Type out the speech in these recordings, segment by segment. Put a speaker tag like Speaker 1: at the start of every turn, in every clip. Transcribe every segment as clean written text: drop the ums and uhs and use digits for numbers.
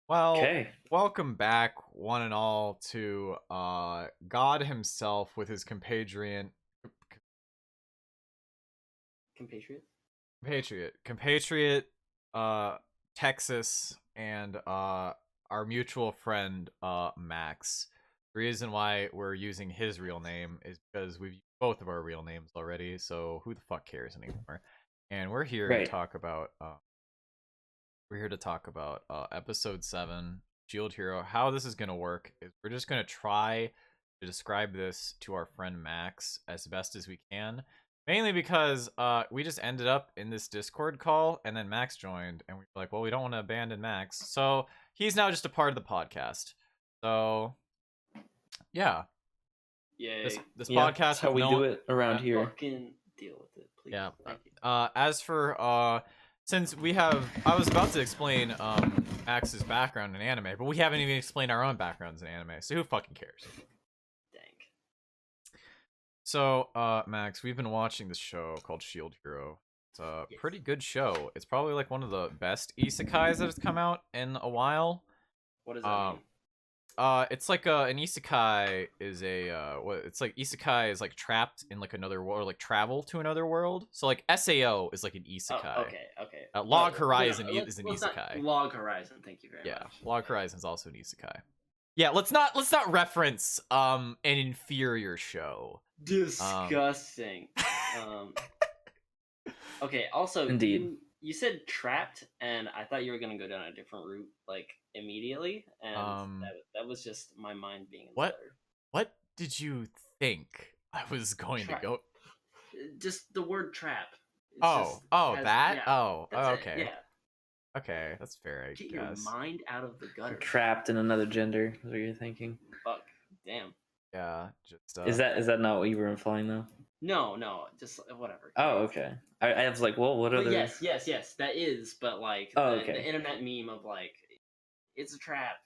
Speaker 1: Well,
Speaker 2: Okay.
Speaker 1: welcome back, one and all, to God himself with his
Speaker 3: Compatriot?
Speaker 1: compatriot, uh, Texas, and our mutual friend, Max. The reason why we're using his real name is because we've used both of our real names already, so who the fuck cares anymore? And
Speaker 2: Right.
Speaker 1: we're here to talk about episode 7, Shield Hero. How this is going to work is we're just going to try to describe this to our friend Max as best as we can. Mainly because we just ended up in this Discord call, and then Max joined, and we were like, well, we don't want to abandon Max. So he's now just a part of the podcast. So, yeah.
Speaker 3: Yay.
Speaker 1: This
Speaker 2: Yeah,
Speaker 1: podcast
Speaker 2: that's how
Speaker 1: with
Speaker 2: we
Speaker 1: no
Speaker 2: do it around
Speaker 1: yeah.
Speaker 2: here.
Speaker 3: Fucking deal with it, please.
Speaker 1: Yeah.
Speaker 3: Thank you.
Speaker 1: As for since I was about to explain Max's background in anime, but we haven't even explained our own backgrounds in anime, so who fucking cares?
Speaker 3: Dang.
Speaker 1: So, Max, we've been watching this show called Shield Hero. It's a
Speaker 3: Yes.
Speaker 1: pretty good show. It's probably like one of the best isekais that has come out in a while.
Speaker 3: What does that mean?
Speaker 1: It's like an isekai is it's like isekai is like trapped in like another world, or like travel to another world. So like SAO is like an isekai.
Speaker 3: Oh, okay.
Speaker 1: Log Horizon
Speaker 3: No,
Speaker 1: is an
Speaker 3: let's
Speaker 1: isekai.
Speaker 3: not Log Horizon, thank you very much.
Speaker 1: Yeah, Log Horizon is also an isekai. Yeah, let's not reference an inferior show.
Speaker 3: Disgusting. Okay, also
Speaker 2: Indeed.
Speaker 3: you said trapped, and I thought you were gonna go down a different route, like immediately, and that was just my mind being in the
Speaker 1: What?
Speaker 3: gutter.
Speaker 1: What did you think I was going to go?
Speaker 3: Just the word trap.
Speaker 1: That's okay.
Speaker 3: Yeah.
Speaker 1: Okay, that's fair, I
Speaker 3: Get
Speaker 1: guess.
Speaker 3: your mind out of the gutter.
Speaker 2: Trapped in another gender is what you're thinking.
Speaker 3: Fuck. Damn.
Speaker 1: Yeah, just
Speaker 2: Is that not what you were implying though?
Speaker 3: No, just whatever.
Speaker 2: Oh, okay. I was like, well, what are
Speaker 3: But
Speaker 2: the?
Speaker 3: yes, that is. But like the internet meme of like, it's a trap,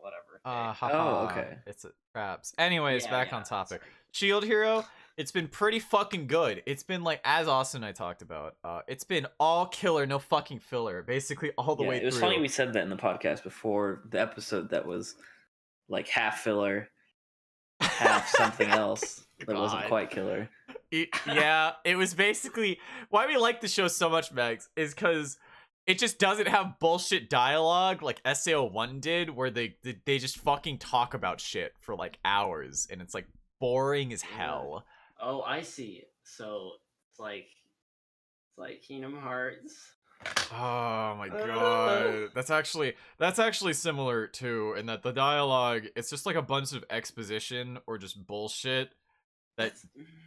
Speaker 3: whatever.
Speaker 2: Oh, okay.
Speaker 1: It's a traps. Anyways, back on topic.
Speaker 3: Sorry.
Speaker 1: Shield Hero. It's been pretty fucking good. It's been like, as Austin and I talked about, it's been all killer, no fucking filler, basically all the way through.
Speaker 2: It was funny we said that in the podcast before the episode that was like half filler, half something else that wasn't quite killer.
Speaker 1: It was basically why we like the show so much, Max, is because it just doesn't have bullshit dialogue like SAO1 did, where they just fucking talk about shit for like hours, and it's like boring as hell.
Speaker 3: Oh, I see. So it's like Kingdom Hearts.
Speaker 1: Oh my god, that's actually similar too, in that the dialogue, it's just like a bunch of exposition or just bullshit that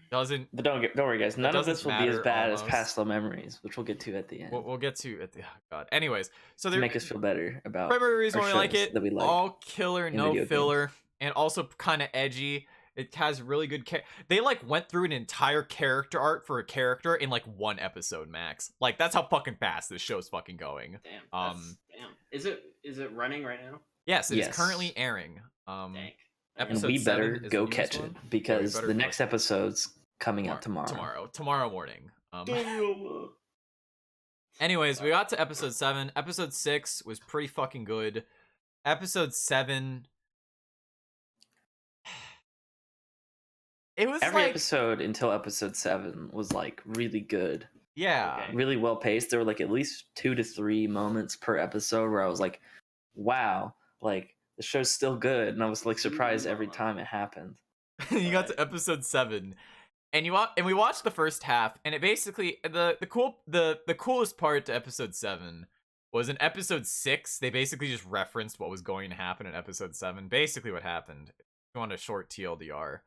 Speaker 1: doesn't.
Speaker 2: But don't worry, guys. None of this will be as bad
Speaker 1: almost
Speaker 2: as Past Slow Memories, which we'll get to at the end.
Speaker 1: We'll get to at the God. Anyways, so
Speaker 2: to make us feel better about
Speaker 1: primary reason why I like it.
Speaker 2: That we like
Speaker 1: all killer, no filler, and also kind of edgy. It has really good they like went through an entire character art for a character in like one episode, Max. Like that's how fucking fast this show's fucking going.
Speaker 3: Damn. Damn. Is it running right now?
Speaker 1: Yes, it is currently airing.
Speaker 3: Dang.
Speaker 2: And we better go catch it because the next episode's coming out tomorrow.
Speaker 1: Tomorrow morning. Anyways, we got to episode 7. Episode 6 was pretty fucking good. Episode 7. It was
Speaker 2: every episode until episode 7 was like really good.
Speaker 1: Yeah.
Speaker 3: Okay.
Speaker 2: Really well paced. There were like at least 2 to 3 moments per episode where I was like, wow, like the show's still good, and I was like surprised every time it happened.
Speaker 1: You got to episode 7, and we watched the first half, and it basically the coolest part to episode 7 was in episode 6. They basically just referenced what was going to happen in episode 7. Basically, what happened. If you want a short TLDR,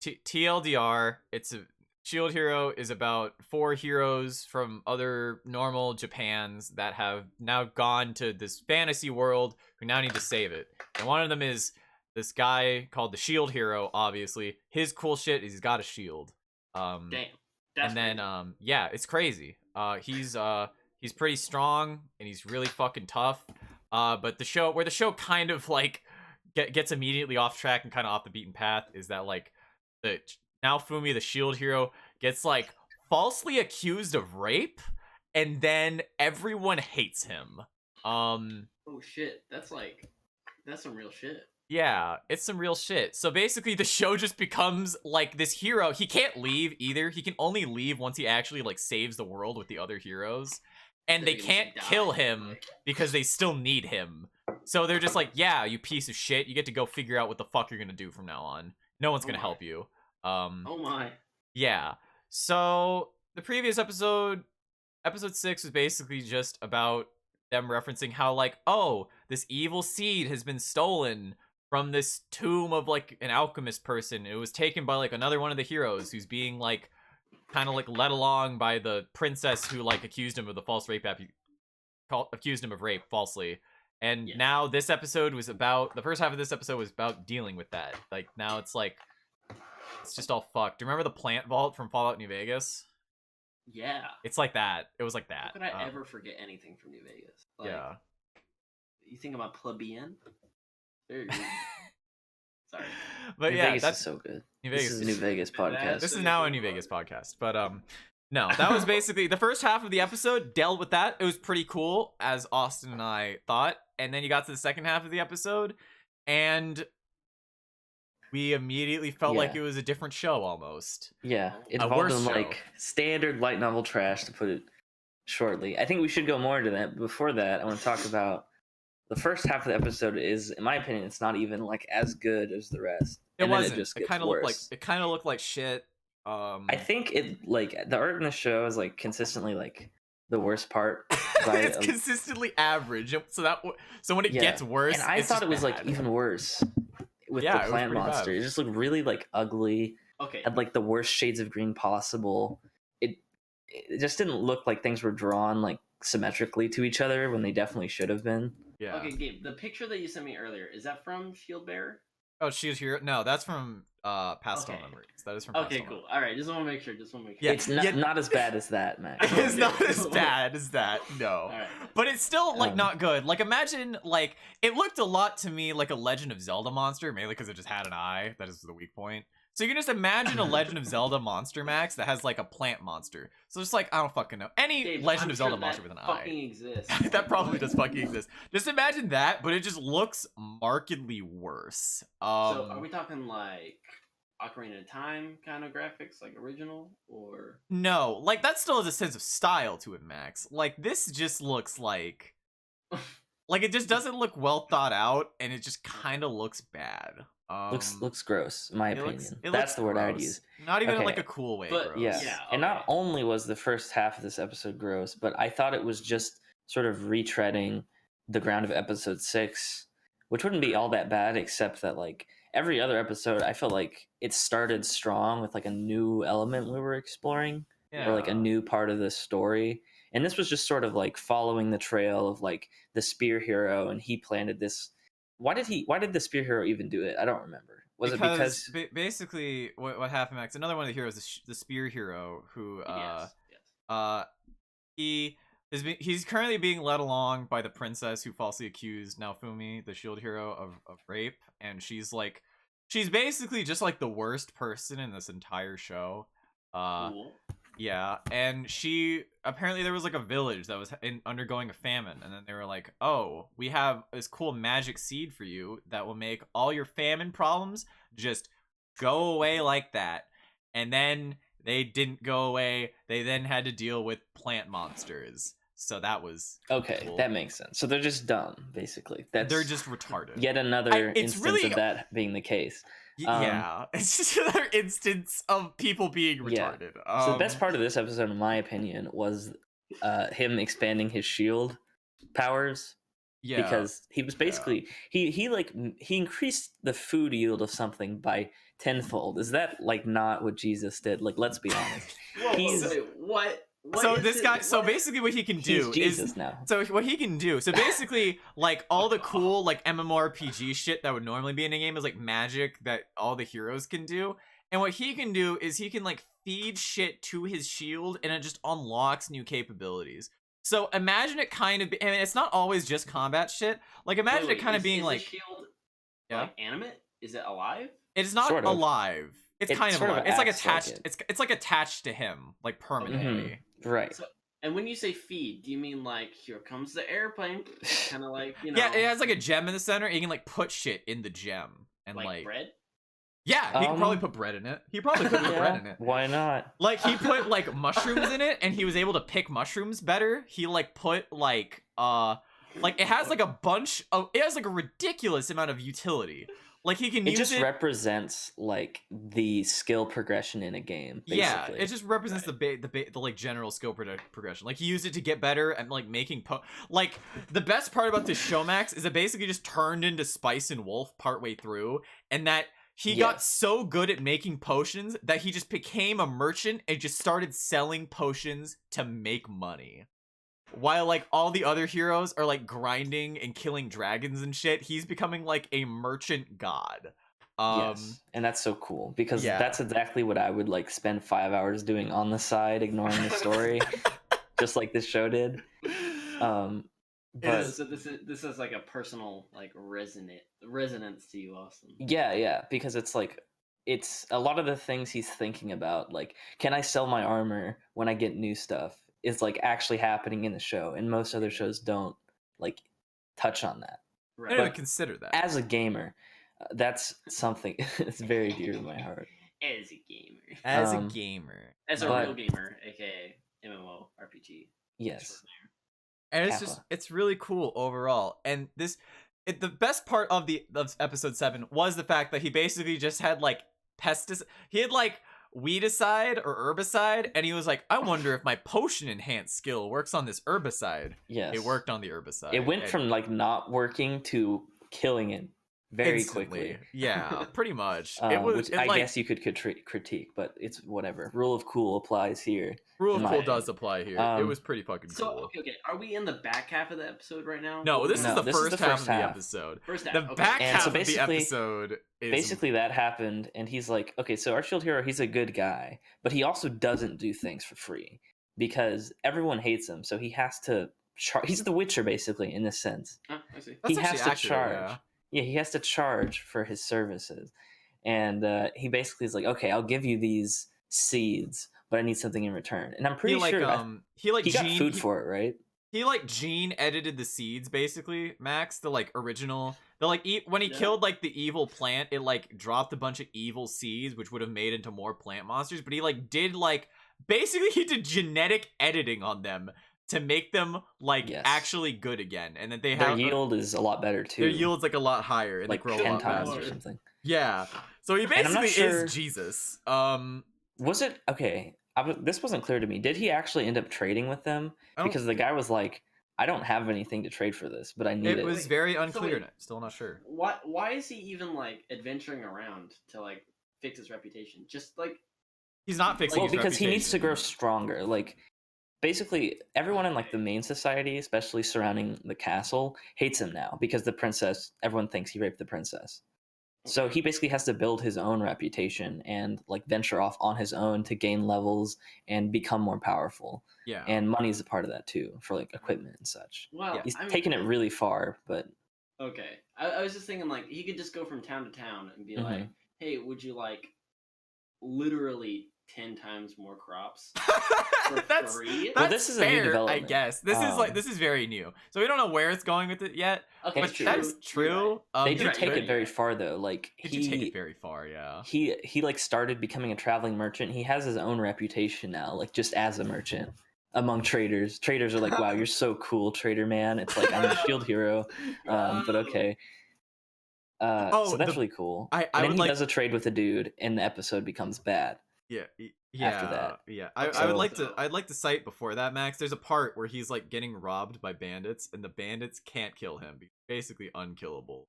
Speaker 1: TLDR, it's a Shield Hero is about 4 heroes from other normal Japans that have now gone to this fantasy world who now need to save it. And one of them is this guy called the Shield Hero, obviously. His cool shit is he's got a shield.
Speaker 3: Damn.
Speaker 1: And then yeah, it's crazy. He's pretty strong and he's really fucking tough. But the show kind of like gets immediately off track and kind of off the beaten path is that like now Fumi, the Shield Hero, gets like falsely accused of rape, and then everyone hates him.
Speaker 3: Oh shit, that's some real shit.
Speaker 1: Yeah, it's some real shit. So basically the show just becomes like this hero. He can't leave either. He can only leave once he actually like saves the world with the other heroes. And they can't kill him because they still need him. So they're just like, yeah, you piece of shit. You get to go figure out what the fuck you're gonna do from now on. No one's gonna help you.
Speaker 3: Oh my.
Speaker 1: Yeah. So the previous episode 6 was basically just about them referencing how like, oh, this evil seed has been stolen from this tomb of like an alchemist person. It was taken by like another one of the heroes who's being like kind of like led along by the princess who like accused him of the false rape accused him of rape falsely. And now this episode was about the first half of this episode was about dealing with that. Like now it's like it's just all fucked. Do you remember the plant vault from Fallout New Vegas?
Speaker 3: Yeah.
Speaker 1: It's like that. It was like that.
Speaker 3: How could I ever forget anything from New Vegas? Like,
Speaker 1: yeah.
Speaker 3: You think about Plebeian? Very good. Sorry.
Speaker 1: But
Speaker 2: New
Speaker 1: yeah,
Speaker 2: Vegas
Speaker 1: that's
Speaker 2: is so good.
Speaker 1: New
Speaker 2: This
Speaker 1: Vegas
Speaker 2: is a New Vegas podcast.
Speaker 1: This is now a New Vegas podcast. But no, that was basically the first half of the episode dealt with that. It was pretty cool, as Austin and I thought. And then you got to the second half of the episode, and we immediately felt like it was a different show almost.
Speaker 2: Yeah, it
Speaker 1: A
Speaker 2: evolved
Speaker 1: worse
Speaker 2: in like
Speaker 1: show.
Speaker 2: standard light novel trash, to put it shortly. I think we should go more into that. Before that, I want to talk about the first half of the episode. Is, in my opinion, it's not even like as good as the rest.
Speaker 1: It
Speaker 2: And
Speaker 1: wasn't.
Speaker 2: Then it just
Speaker 1: It
Speaker 2: gets
Speaker 1: kind of
Speaker 2: worse.
Speaker 1: looked like shit.
Speaker 2: I think it like the art in the show is like consistently like the worst part.
Speaker 1: It's consistently average. So when it gets worse,
Speaker 2: and I
Speaker 1: it's
Speaker 2: thought
Speaker 1: just
Speaker 2: it was
Speaker 1: bad.
Speaker 2: like even worse with
Speaker 1: Yeah,
Speaker 2: the
Speaker 1: it was
Speaker 2: plant
Speaker 1: pretty
Speaker 2: monster.
Speaker 1: bad.
Speaker 2: It just looked really like ugly.
Speaker 3: Okay.
Speaker 2: Had like the worst shades of green possible. It just didn't look like things were drawn like symmetrically to each other when they definitely should have been.
Speaker 1: Yeah.
Speaker 3: Okay, Gabe, the picture that you sent me earlier, is that from Shield Bearer?
Speaker 1: Oh, She's Here. No, that's from Pastel
Speaker 3: Okay.
Speaker 1: Memories. That is from
Speaker 3: Okay,
Speaker 1: Pastel
Speaker 3: cool. All right, just want to make sure.
Speaker 1: Yeah,
Speaker 2: It's not as bad as that, man.
Speaker 1: It's not as bad as that, no.
Speaker 3: All right.
Speaker 1: But it's still like not good. Like imagine like it looked a lot to me like a Legend of Zelda monster, mainly because it just had an eye. That is the weak point. So you can just imagine a Legend of Zelda monster max that has like a plant monster. So it's like I don't fucking know any
Speaker 3: Dave,
Speaker 1: Legend
Speaker 3: I'm
Speaker 1: of Zelda
Speaker 3: sure
Speaker 1: monster with an
Speaker 3: fucking
Speaker 1: eye.
Speaker 3: exists.
Speaker 1: That probably does fucking exist. Just imagine that, but it just looks markedly worse.
Speaker 3: So are we talking like Ocarina of Time kind of graphics, like original, or
Speaker 1: No, like that still has a sense of style to it, Max. Like this just looks like it just doesn't look well thought out, and it just kind of looks bad.
Speaker 2: Looks gross, in my opinion.
Speaker 1: It
Speaker 2: That's
Speaker 1: looks
Speaker 2: the word I would
Speaker 1: gross.
Speaker 2: use.
Speaker 1: Not even in
Speaker 2: Okay.
Speaker 1: like a cool way.
Speaker 3: But,
Speaker 1: Gross.
Speaker 2: Yeah.
Speaker 3: Yeah,
Speaker 2: And not
Speaker 3: okay.
Speaker 2: only was the first half of this episode gross, but I thought it was just sort of retreading the ground of episode 6, which wouldn't be all that bad, except that like every other episode, I felt like it started strong with like a new element we were exploring, or like a new part of the story. And this was just sort of like following the trail of like the spear hero, and he planted this. Why did the spear hero even do it? I don't remember. Was it because
Speaker 1: basically what happened, Max? Another one of the heroes, the spear hero, who
Speaker 3: yes.
Speaker 1: he's currently being led along by the princess who falsely accused Naofumi, the shield hero, of rape, and she's basically just like the worst person in this entire show.
Speaker 3: Cool.
Speaker 1: Yeah, and she apparently there was like a village that was undergoing a famine, and then they were like, "Oh, we have this cool magic seed for you that will make all your famine problems just go away like that." And then they didn't go away. They then had to deal with plant monsters. So that was
Speaker 2: okay,
Speaker 1: cool.
Speaker 2: that makes sense. So they're just dumb, basically.
Speaker 1: They're just retarded.
Speaker 2: Yet another
Speaker 1: it's
Speaker 2: instance
Speaker 1: really
Speaker 2: of that being the case.
Speaker 1: Yeah, it's just another instance of people being retarded.
Speaker 2: So the best part of this episode, in my opinion, was him expanding his shield powers.
Speaker 1: Yeah,
Speaker 2: Because he was basically he increased the food yield of something by tenfold. Is that like not what Jesus did? Like, let's be honest.
Speaker 3: Whoa,
Speaker 2: He's-
Speaker 3: wait, what?
Speaker 1: So this guy, so basically what he can do
Speaker 2: He's Jesus
Speaker 1: is
Speaker 2: now.
Speaker 1: so what he can do. So basically, like all the cool like MMORPG shit that would normally be in a game is like magic that all the heroes can do. And what he can do is he can like feed shit to his shield, and it just unlocks new capabilities. So imagine it kind of. I mean, it's not always just combat shit. Like imagine
Speaker 3: Wait,
Speaker 1: it kind of
Speaker 3: is
Speaker 1: being
Speaker 3: the
Speaker 1: like
Speaker 3: shield
Speaker 1: Yeah.
Speaker 3: like animate? Is it alive?
Speaker 1: it is not
Speaker 2: Sort of.
Speaker 1: alive. It's
Speaker 2: It
Speaker 1: kind of
Speaker 2: sort of
Speaker 1: alive. It's like
Speaker 2: acts like
Speaker 1: attached.
Speaker 2: it.
Speaker 1: It's like attached to him, like permanently.
Speaker 2: Right.
Speaker 3: So And when you say feed, do you mean like here comes the airplane, kind of like
Speaker 1: Yeah, it has like a gem in the center. And you can like put shit in the gem and
Speaker 3: like bread?
Speaker 1: Yeah, he could probably put bread in it. He probably could put bread in it.
Speaker 2: Why not?
Speaker 1: Like he put like mushrooms in it, and he was able to pick mushrooms better. He like put like it has like a bunch of it has like a ridiculous amount of utility. Like he can
Speaker 2: It
Speaker 1: use
Speaker 2: just
Speaker 1: it.
Speaker 2: represents like the skill progression in a game. Basically.
Speaker 1: Yeah, it just represents the like general skill progression. Like he used it to get better and like making like the best part about this show, Max, is it basically just turned into Spice and Wolf partway through, and that he got so good at making potions that he just became a merchant and just started selling potions to make money. While like all the other heroes are like grinding and killing dragons and shit, he's becoming like a merchant god.
Speaker 2: Yes, and that's so cool because that's exactly what I would like spend 5 hours doing on the side, ignoring the story, just like this show did. But
Speaker 3: so this is like a personal like resonance to you, Austin.
Speaker 2: Yeah, because it's like it's a lot of the things he's thinking about, like can I sell my armor when I get new stuff, is like actually happening in the show, and most other shows don't like touch on that.
Speaker 1: Right. I didn't even consider that.
Speaker 2: As a gamer, that's something it's very dear to my heart.
Speaker 3: As a gamer.
Speaker 1: As a gamer.
Speaker 3: As a real gamer, aka MMORPG.
Speaker 2: Yes.
Speaker 1: And it's really cool overall. And the best part of episode 7 was the fact that he basically just had like he had like weedicide or herbicide, and he was like, I wonder if my potion enhanced skill works on this herbicide.
Speaker 2: Yes.
Speaker 1: It worked on the herbicide.
Speaker 2: It went from like not working to killing it very quickly.
Speaker 1: Yeah, pretty much.
Speaker 2: Which I guess you could critique, but it's whatever. Rule of cool applies here.
Speaker 1: Rule of cool does apply here. It was pretty fucking cool.
Speaker 3: So, okay. Are we in the back half of the episode right now?
Speaker 1: No, this is the first half of the episode.
Speaker 3: First half.
Speaker 1: The back half of the episode is...
Speaker 2: Basically, that happened, and he's like, okay, so our shield hero, he's a good guy, but he also doesn't do things for free because everyone hates him, so he has to... He's the Witcher, basically, in this sense.
Speaker 3: I see.
Speaker 2: He has to charge. Yeah, he has to charge for his services. And he basically is like, okay, I'll give you these seeds, but I need something in return. And I'm pretty sure he got food for it, right?
Speaker 1: He like gene edited the seeds, basically, Max, the like original. The like when he killed like the evil plant, it like dropped a bunch of evil seeds, which would have made into more plant monsters. But he like did like basically he did genetic editing on them to make them like actually good again, and that their
Speaker 2: yield is a lot better too.
Speaker 1: Their yield's like a lot higher, and
Speaker 2: like
Speaker 1: they grow
Speaker 2: 10
Speaker 1: a lot
Speaker 2: times
Speaker 1: faster
Speaker 2: or something.
Speaker 1: Yeah, so he basically is Jesus.
Speaker 2: Was it okay? This wasn't clear to me. Did he actually end up trading with them? Because the guy was like, "I don't have anything to trade for this, but I need it."
Speaker 1: It was very unclear. Still not sure.
Speaker 3: Why is he even like adventuring around to like fix his reputation? Just like
Speaker 1: he's not fixing.
Speaker 2: Well, because he needs to grow stronger. Like. Basically, everyone in like the main society, especially surrounding the castle, hates him now because everyone thinks he raped the princess. Okay. So he basically has to build his own reputation and like venture off on his own to gain levels and become more powerful.
Speaker 1: Yeah.
Speaker 2: And money is a part of that too, for like equipment and such.
Speaker 3: Well,
Speaker 2: he's taken it really far, but
Speaker 3: okay. I was just thinking like he could just go from town to town and be like, "Hey, would you like literally 10 times more crops for
Speaker 1: that's
Speaker 3: free?"
Speaker 1: Well,
Speaker 2: this is
Speaker 1: fair,
Speaker 2: a new development.
Speaker 1: I guess this is very new, so we don't know where it's going with it yet.
Speaker 3: Okay,
Speaker 1: but that's true.
Speaker 2: They do take it very far though. Like
Speaker 1: they do take it very far. Yeah.
Speaker 2: He like started becoming a traveling merchant. He has his own reputation now, like just as a merchant among traders. Traders are like, "Wow, you're so cool, trader man." It's like I'm a shield hero, but okay. So that's really cool. And then he does a trade with a dude, and the episode becomes bad.
Speaker 1: Yeah.
Speaker 2: After that,
Speaker 1: I'd like to cite before that, Max. There's a part where he's like getting robbed by bandits, and the bandits can't kill him. He's basically unkillable.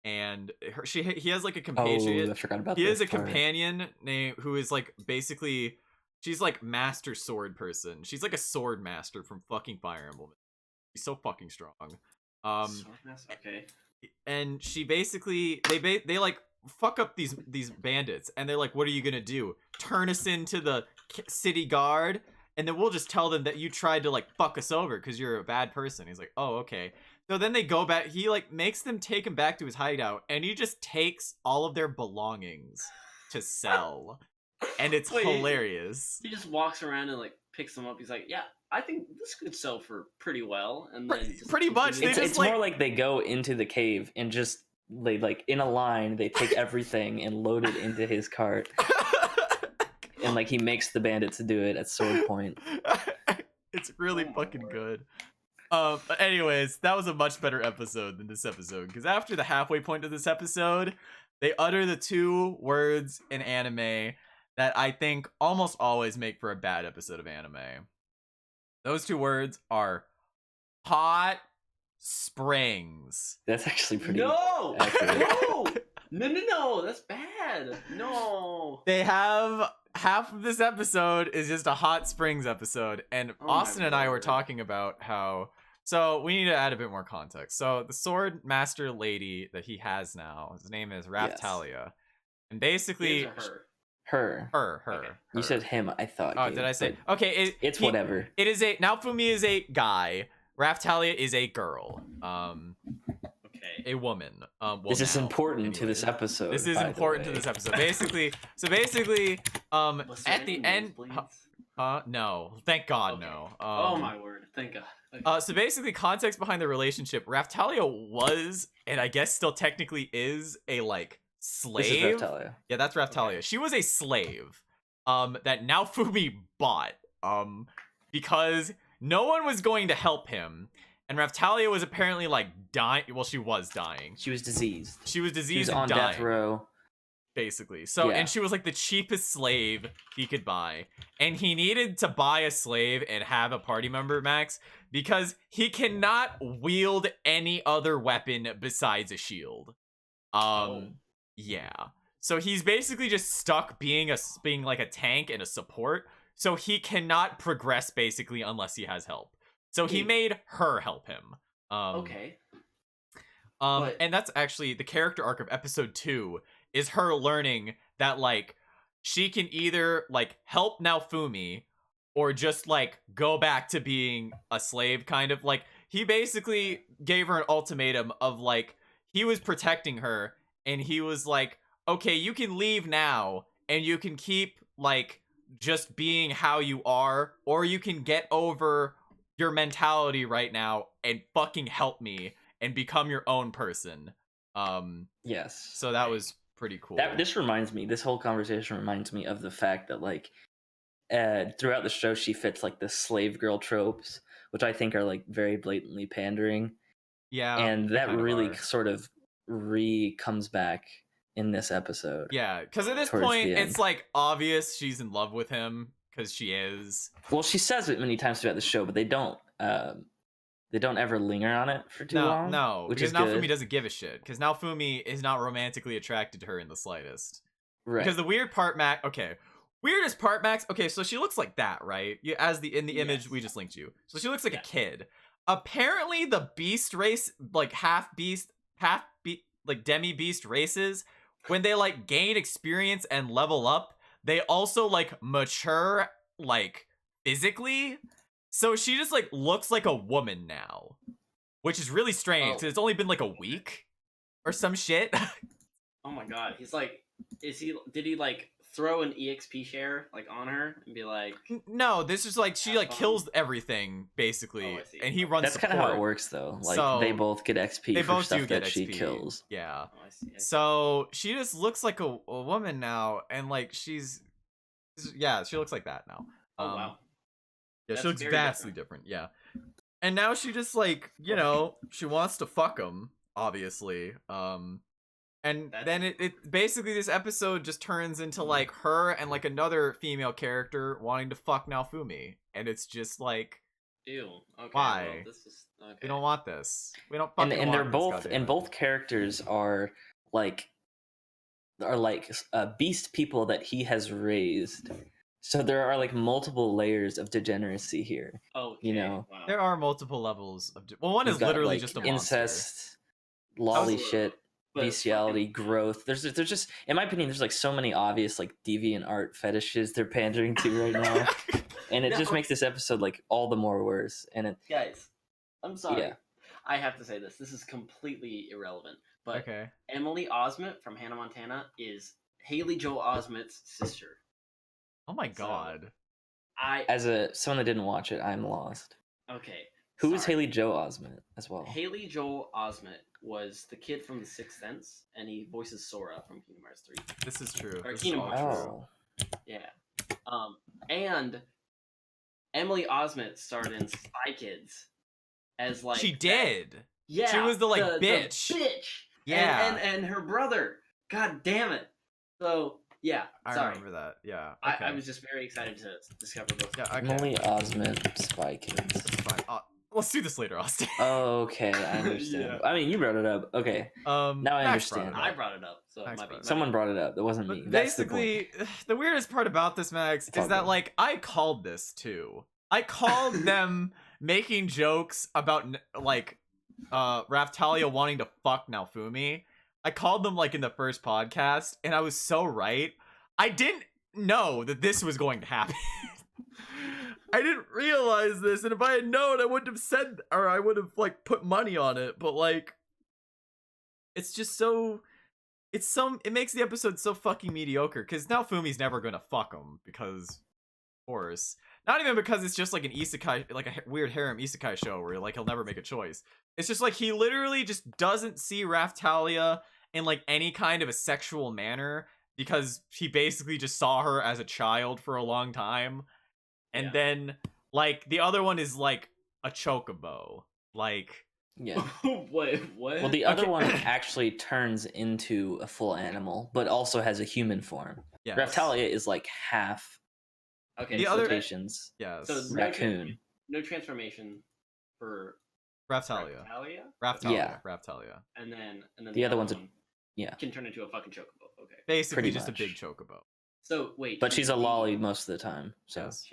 Speaker 1: And he has like a compatriot.
Speaker 2: I forgot about
Speaker 1: he has a companion who is like basically she's like master sword person. She's like a sword master from fucking Fire Emblem. She's so fucking strong.
Speaker 3: Sword master, okay.
Speaker 1: And she basically they like fuck up these bandits, and they're like, what are you gonna do, turn us into the city guard, and then we'll just tell them that you tried to like fuck us over because you're a bad person. He's like, oh, okay. So then they go back, he like makes them take him back to his hideout, and he just takes all of their belongings to sell. And it's hilarious.
Speaker 3: He just walks around and like picks them up. He's like, yeah, I think this could sell for pretty well, and then just
Speaker 1: Pretty much,
Speaker 3: continue
Speaker 1: they
Speaker 3: to-
Speaker 1: just,
Speaker 2: It's
Speaker 1: like-
Speaker 2: more like they go into the cave and just they like in a line. They take everything and load it into his cart, and like he makes the bandits do it at sword point.
Speaker 1: It's really
Speaker 3: Oh my
Speaker 1: fucking
Speaker 3: word.
Speaker 1: good. But anyways, that was a much better episode than this episode, because after the halfway point of this episode, they utter the 2 words in anime that I think almost always make for a bad episode of anime. Those 2 words are hot springs.
Speaker 2: That's actually pretty.
Speaker 3: No,
Speaker 2: accurate.
Speaker 3: no, that's bad. No.
Speaker 1: They have half of this episode is just a hot springs episode, and
Speaker 3: Oh my
Speaker 1: Austin and I were
Speaker 3: word.
Speaker 1: talking about how. So we need to add a bit more context. So the sword master lady that he has now, his name is Raftalia, and basically
Speaker 3: His or her?
Speaker 2: Her.
Speaker 3: Okay.
Speaker 2: You
Speaker 1: her.
Speaker 2: said him. I thought.
Speaker 1: Oh,
Speaker 2: Gabe,
Speaker 1: did I say?
Speaker 2: but
Speaker 1: Okay,
Speaker 2: it's whatever.
Speaker 1: It is a Naofumi is a guy. Raftalia is a girl.
Speaker 3: Okay.
Speaker 1: A woman. Well,
Speaker 2: This is
Speaker 1: now,
Speaker 2: important to this
Speaker 1: anyways.
Speaker 2: episode.
Speaker 1: This is
Speaker 2: by the
Speaker 1: important to
Speaker 2: way.
Speaker 1: this episode. Basically,
Speaker 3: Was there
Speaker 1: at the
Speaker 3: any
Speaker 1: end,
Speaker 3: nosebleeds?
Speaker 1: no, thank God,
Speaker 3: Okay.
Speaker 1: no.
Speaker 3: Oh my word! Thank God. Okay.
Speaker 1: So basically, context behind the relationship: Raftalia was, and I guess still technically is, a like
Speaker 2: This is
Speaker 1: slave.
Speaker 2: Reptalia.
Speaker 1: Yeah, that's Raftalia.
Speaker 3: Okay.
Speaker 1: She was a slave, that Naofumi bought, because no one was going to help him, and Raftalia was apparently like dying. Well, she was dying.
Speaker 2: She was diseased.
Speaker 1: She was
Speaker 2: She was
Speaker 1: diseased and
Speaker 2: on
Speaker 1: dying,
Speaker 2: death row.
Speaker 1: basically. So,
Speaker 2: Yeah.
Speaker 1: and she was like the cheapest slave he could buy, and he needed to buy a slave and have a party member, Max, because he cannot wield any other weapon besides a shield.
Speaker 3: Oh.
Speaker 1: Yeah. So he's basically just stuck being like a tank and a support. So he cannot progress basically unless he has help. So he
Speaker 3: Okay.
Speaker 1: made her help him.
Speaker 3: Okay. But-
Speaker 1: And that's actually the character arc of episode 2 is her learning that like she can either like help Naofumi or just like go back to being a slave, kind of. Like he basically gave her an ultimatum of like he was protecting her and he was like, okay, you can leave now and you can keep like just being how you are, or you can get over your mentality right now and fucking help me and become your own person.
Speaker 2: Yes.
Speaker 1: So that was pretty cool.
Speaker 2: This whole conversation reminds me of the fact that like throughout the show she fits like the slave girl tropes, which I think are like very blatantly pandering.
Speaker 1: Yeah.
Speaker 2: And
Speaker 1: they
Speaker 2: that
Speaker 1: kind of
Speaker 2: really
Speaker 1: are.
Speaker 2: sort of comes back in this episode.
Speaker 1: Yeah, because at this
Speaker 2: towards
Speaker 1: point
Speaker 2: the end.
Speaker 1: it's like obvious she's in love with him because she is.
Speaker 2: Well, she says it many times throughout the show, but they don't ever linger on it for too long.
Speaker 1: No,
Speaker 2: which
Speaker 1: because
Speaker 2: is
Speaker 1: Naofumi
Speaker 2: good.
Speaker 1: doesn't give a shit. Because Naofumi is not romantically attracted to her in the slightest.
Speaker 2: Right.
Speaker 1: Because the weird part, Max. Okay, weirdest part, Max. Okay, so she looks like that, right? You, as in the image
Speaker 3: Yes.
Speaker 1: we just linked you. So she looks like
Speaker 3: Yeah.
Speaker 1: a kid. Apparently, the beast race, like like demi beast races, when they like gain experience and level up, they also like mature like physically. So she just like looks like a woman now, which is really strange
Speaker 3: Oh.
Speaker 1: because it's only been like a week or some shit.
Speaker 3: Oh my God. He's like, did he like throw an EXP share like on her and be like,
Speaker 1: No, this is like she
Speaker 3: Have
Speaker 1: like
Speaker 3: fun.
Speaker 1: kills everything basically,
Speaker 3: Oh, I see.
Speaker 1: and he runs.
Speaker 2: That's kind of how it
Speaker 1: support.
Speaker 2: works, though. Like
Speaker 1: So,
Speaker 2: they both get XP
Speaker 1: They
Speaker 2: for
Speaker 1: both
Speaker 2: stuff
Speaker 1: do get
Speaker 2: that
Speaker 1: XP.
Speaker 2: she kills.
Speaker 1: Yeah.
Speaker 3: oh, I see.
Speaker 1: So she just looks like a woman now, and like she looks like that now.
Speaker 3: Oh wow.
Speaker 1: Yeah,
Speaker 3: That's
Speaker 1: she looks
Speaker 3: very
Speaker 1: vastly different. Yeah, and now she just like she wants to fuck him, obviously. And
Speaker 3: That's-
Speaker 1: then it basically this episode just turns into like her and like another female character wanting to fuck Naofumi, and it's just like
Speaker 3: Ew. Okay.
Speaker 1: Why?
Speaker 3: Well, this is okay.
Speaker 1: we don't want this. We don't
Speaker 2: And
Speaker 1: fucking
Speaker 2: and they're
Speaker 1: want
Speaker 2: both
Speaker 1: this,
Speaker 2: and
Speaker 1: goddammit.
Speaker 2: both characters are like beast people that he has raised. So there are like multiple layers of degeneracy here.
Speaker 3: Okay.
Speaker 2: you know,
Speaker 3: Wow.
Speaker 1: There are multiple levels of. Well, one
Speaker 2: You've
Speaker 1: is
Speaker 2: got,
Speaker 1: literally
Speaker 2: like,
Speaker 1: just a monster.
Speaker 2: incest, lolly
Speaker 3: was-
Speaker 2: shit,
Speaker 3: But
Speaker 2: bestiality,
Speaker 3: fucking-
Speaker 2: growth. There's just, in my opinion, there's like so many obvious like deviant art fetishes they're pandering to right now, and it just
Speaker 3: No.
Speaker 2: makes this episode like all the more worse. And it,
Speaker 3: Guys, I'm sorry.
Speaker 2: Yeah.
Speaker 3: I have to say this. This is completely irrelevant. But
Speaker 1: Okay.
Speaker 3: Emily Osment from Hannah Montana is Haley Joel Osment's sister.
Speaker 1: Oh my
Speaker 3: So-
Speaker 1: god.
Speaker 2: As someone that didn't watch it, I'm lost.
Speaker 3: Okay.
Speaker 2: Who was
Speaker 3: sorry.
Speaker 2: Haley Joel Osment as well?
Speaker 3: Haley Joel Osment was the kid from The Sixth Sense, and he voices Sora from Kingdom Hearts 3.
Speaker 1: This is true.
Speaker 3: Or
Speaker 1: This is
Speaker 3: Kingdom
Speaker 1: all
Speaker 3: Hearts.
Speaker 1: true.
Speaker 2: Oh,
Speaker 3: Yeah. And Emily Osment starred in Spy Kids as like
Speaker 1: She did.
Speaker 3: Yeah,
Speaker 1: She was the bitch.
Speaker 3: The bitch.
Speaker 1: Yeah.
Speaker 3: And her brother. God damn it. So yeah,
Speaker 1: I
Speaker 3: sorry.
Speaker 1: remember that. Yeah. Okay.
Speaker 3: I was just very excited to discover both.
Speaker 1: Yeah. Okay.
Speaker 2: Emily Osment, Spy Kids.
Speaker 1: That's fine. Let's do this later, Austin.
Speaker 2: Okay, I understand.
Speaker 1: Yeah.
Speaker 2: I mean, you brought it up. Okay, now I
Speaker 1: Max
Speaker 2: understand.
Speaker 1: brought it
Speaker 3: I
Speaker 1: up.
Speaker 3: brought it up, so it
Speaker 1: Max
Speaker 3: might be
Speaker 1: brought it up.
Speaker 2: Someone brought it up. It wasn't me.
Speaker 1: But
Speaker 2: That's the point.
Speaker 1: basically, the weirdest part about this, Max,
Speaker 2: It's all
Speaker 1: is that
Speaker 2: good.
Speaker 1: like I called this too. I called them making jokes about like Raftalia wanting to fuck Naofumi. I called them like in the first podcast, and I was so right. I didn't know that this was going to happen. I didn't realize this, and if I had known, I wouldn't have said, or I would have like put money on it. But like, it's just so. It makes the episode so fucking mediocre because now Fumi's never gonna fuck him because, of course, not even because it's just like an isekai, like a weird harem isekai show where like he'll never make a choice. It's just like he literally just doesn't see Raftalia in like any kind of a sexual manner because he basically just saw her as a child for a long time, and
Speaker 3: Yeah.
Speaker 1: then like the other one is like a chocobo, like.
Speaker 2: Yeah.
Speaker 3: Wait, what?
Speaker 2: Well, the other
Speaker 1: Okay.
Speaker 2: one actually turns into a full animal, but also has a human form.
Speaker 1: Yes.
Speaker 2: Raftalia is like half
Speaker 3: okay,
Speaker 1: The
Speaker 3: so
Speaker 1: other-
Speaker 2: implications.
Speaker 1: Yes.
Speaker 3: So
Speaker 2: Raccoon.
Speaker 3: no transformation for
Speaker 1: Raftalia.
Speaker 3: Raftalia,
Speaker 2: Yeah.
Speaker 1: Raftalia.
Speaker 3: and then
Speaker 2: The other one's
Speaker 3: one
Speaker 2: yeah.
Speaker 3: can turn into a fucking chocobo. Okay,
Speaker 1: Basically
Speaker 2: Pretty
Speaker 1: just
Speaker 2: much.
Speaker 1: a big chocobo.
Speaker 3: so wait,
Speaker 2: But she's a
Speaker 3: D.
Speaker 2: lolly most of the time. So
Speaker 1: Yes.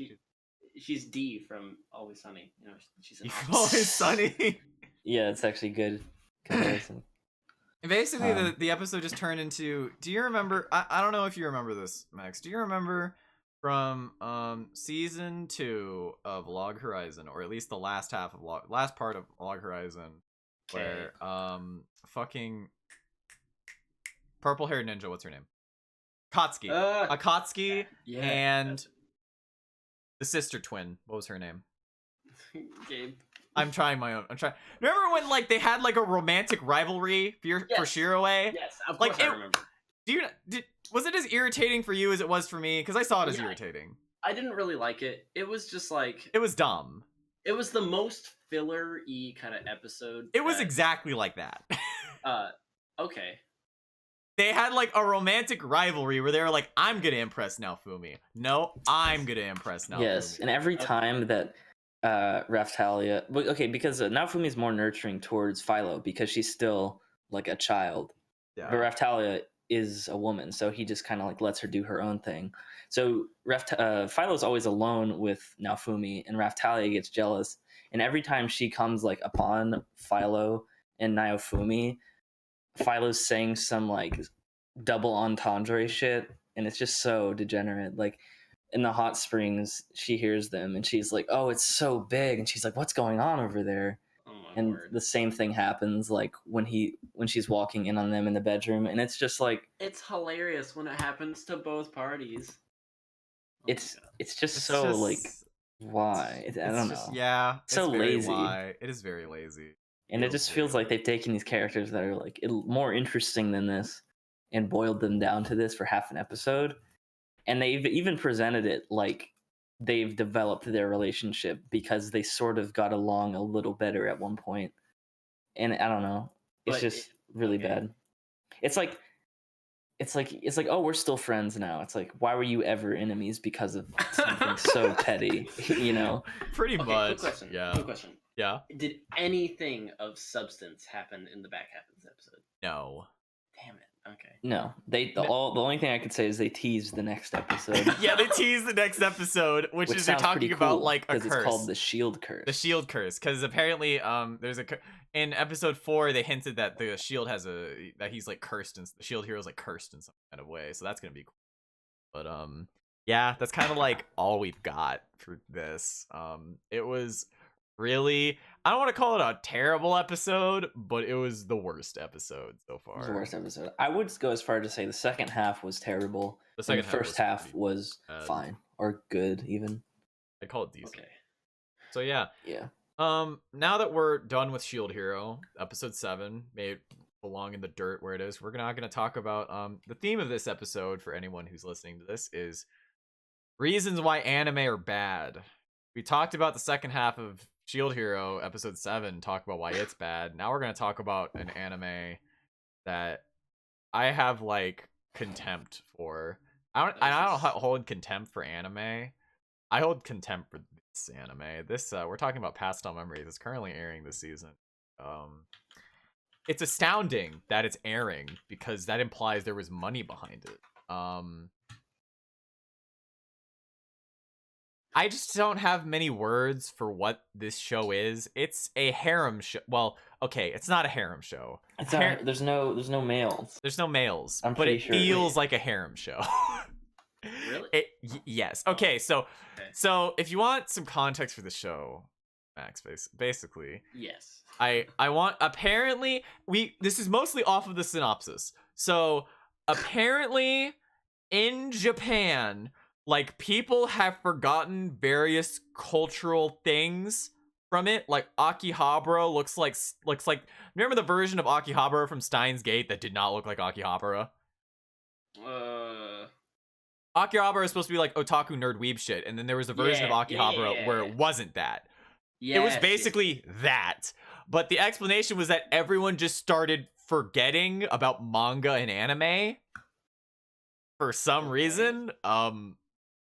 Speaker 3: She's D from Always Sunny. You know, she's an
Speaker 1: You've always sunny.
Speaker 2: yeah, it's actually good comparison.
Speaker 1: And basically,
Speaker 2: Um,
Speaker 1: the episode just turned into. Do you remember? I don't know if you remember this, Max. Do you remember from season 2 of Log Horizon, or at least the last last part of Log Horizon, where fucking purple haired ninja, what's her name? Katsuki. Akatsuki
Speaker 3: yeah,
Speaker 1: and the sister twin. What was her name?
Speaker 3: Gabe.
Speaker 1: I'm trying my own. I'm trying. Remember when like they had like a romantic rivalry for
Speaker 3: Yes.
Speaker 1: Shiroe?
Speaker 3: Yes, of
Speaker 1: Like,
Speaker 3: course I
Speaker 1: it-
Speaker 3: remember.
Speaker 1: Was it as irritating for you as it was for me? Because I saw it as
Speaker 3: Yeah.
Speaker 1: irritating.
Speaker 3: I didn't really like it. It was just like
Speaker 1: It was dumb.
Speaker 3: it was the most filler-y kind of episode.
Speaker 1: It was
Speaker 3: that-
Speaker 1: exactly like that.
Speaker 3: okay.
Speaker 1: They had like a romantic rivalry where they were like, "I'm gonna impress Naofumi." No, I'm gonna impress Naofumi.
Speaker 2: yes, and every time that Raftalia, okay, because Naofumi is more nurturing towards Philo because she's still like a child,
Speaker 1: Yeah.
Speaker 2: but Raftalia is a woman, so he just kind of like lets her do her own thing. So Philo's always alone with Naofumi, and Raftalia gets jealous, and every time she comes like upon Philo and Naofumi, Philo's saying some like double entendre shit, and it's just so degenerate. Like in the hot springs, she hears them and she's like, "Oh, it's so big," and she's like, "What's going on over there?"
Speaker 3: Oh my
Speaker 2: And
Speaker 3: word.
Speaker 2: the same thing happens like when she's walking in on them in the bedroom, and it's just like
Speaker 3: It's hilarious when it happens to both parties. Oh my
Speaker 2: it's
Speaker 3: God.
Speaker 2: it's just
Speaker 1: It's
Speaker 2: so
Speaker 1: just-
Speaker 2: like why I
Speaker 1: it's
Speaker 2: don't
Speaker 1: just-
Speaker 2: know.
Speaker 1: Yeah.
Speaker 2: So
Speaker 1: it's very
Speaker 2: lazy.
Speaker 1: why. It is very lazy.
Speaker 2: And it
Speaker 1: feels
Speaker 2: just
Speaker 1: very
Speaker 2: feels like they've taken these characters that are like more interesting than this and boiled them down to this for half an episode. And they've even presented it like they've developed their relationship because they sort of got along a little better at one point. And I don't know. It's
Speaker 3: But
Speaker 2: just really
Speaker 3: okay.
Speaker 2: bad. It's like oh, we're still friends now. It's like, why were you ever enemies because of something so petty, you know?
Speaker 1: Pretty
Speaker 3: Okay,
Speaker 1: much.
Speaker 3: quick question.
Speaker 1: Yeah.
Speaker 3: Quick question.
Speaker 1: Yeah.
Speaker 3: Did anything of substance happen in the back half of this episode?
Speaker 1: No.
Speaker 3: Damn it. Okay.
Speaker 2: No, the only thing I could say is they teased the next episode.
Speaker 1: Yeah, they tease the next episode, which is they're
Speaker 2: sounds
Speaker 1: talking
Speaker 2: pretty
Speaker 1: about
Speaker 2: cool,
Speaker 1: like a
Speaker 2: 'cause
Speaker 1: curse.
Speaker 2: It's called the Shield Curse.
Speaker 1: The shield curse, because apparently there's in episode 4 they hinted that the shield has that he's like cursed, and the shield hero's like cursed in some kind of way, so that's gonna be cool. But yeah, that's kind of like all we've got for this. It was really, I don't want to call it a terrible episode, but it was the worst episode so far.
Speaker 2: It was the worst episode. I would go as far to say the second half was terrible.
Speaker 1: The
Speaker 2: and
Speaker 1: second
Speaker 2: the first half
Speaker 1: pretty
Speaker 2: was
Speaker 1: bad.
Speaker 2: fine or good even.
Speaker 1: I call it decent.
Speaker 3: Okay.
Speaker 1: So yeah.
Speaker 2: Yeah.
Speaker 1: Now that we're done with Shield Hero, episode 7 may belong in the dirt where it is. We're not gonna talk about the theme of this episode for anyone who's listening to this is reasons why anime are bad. We talked about the second half of Shield Hero, episode 7, talk about why it's bad. Now we're gonna talk about an anime that I have like contempt for. I don't hold contempt for anime. I hold contempt for this anime. This we're talking about Past All Memories. It's currently airing this season. It's astounding that it's airing because that implies there was money behind it. I just don't have many words for what this show is. It's a harem show. Well, okay, it's not a harem show.
Speaker 2: It's not, there's no males.
Speaker 1: There's no males,
Speaker 2: I'm
Speaker 1: but
Speaker 2: pretty
Speaker 1: it
Speaker 2: sure.
Speaker 1: feels like a harem show.
Speaker 3: Really?
Speaker 1: Yes. Okay, so if you want some context for the show, Max, basically,
Speaker 3: Yes.
Speaker 1: I want, apparently this is mostly off of the synopsis. So apparently in Japan, like, people have forgotten various cultural things from it. Like Akihabara looks like remember the version of Akihabara from Steins Gate that did not look like Akihabara? Akihabara is supposed to be like otaku nerd weeb shit, and then there was a version of Akihabara where it wasn't that. It was basically that. But the explanation was that everyone just started forgetting about manga and anime for some reason.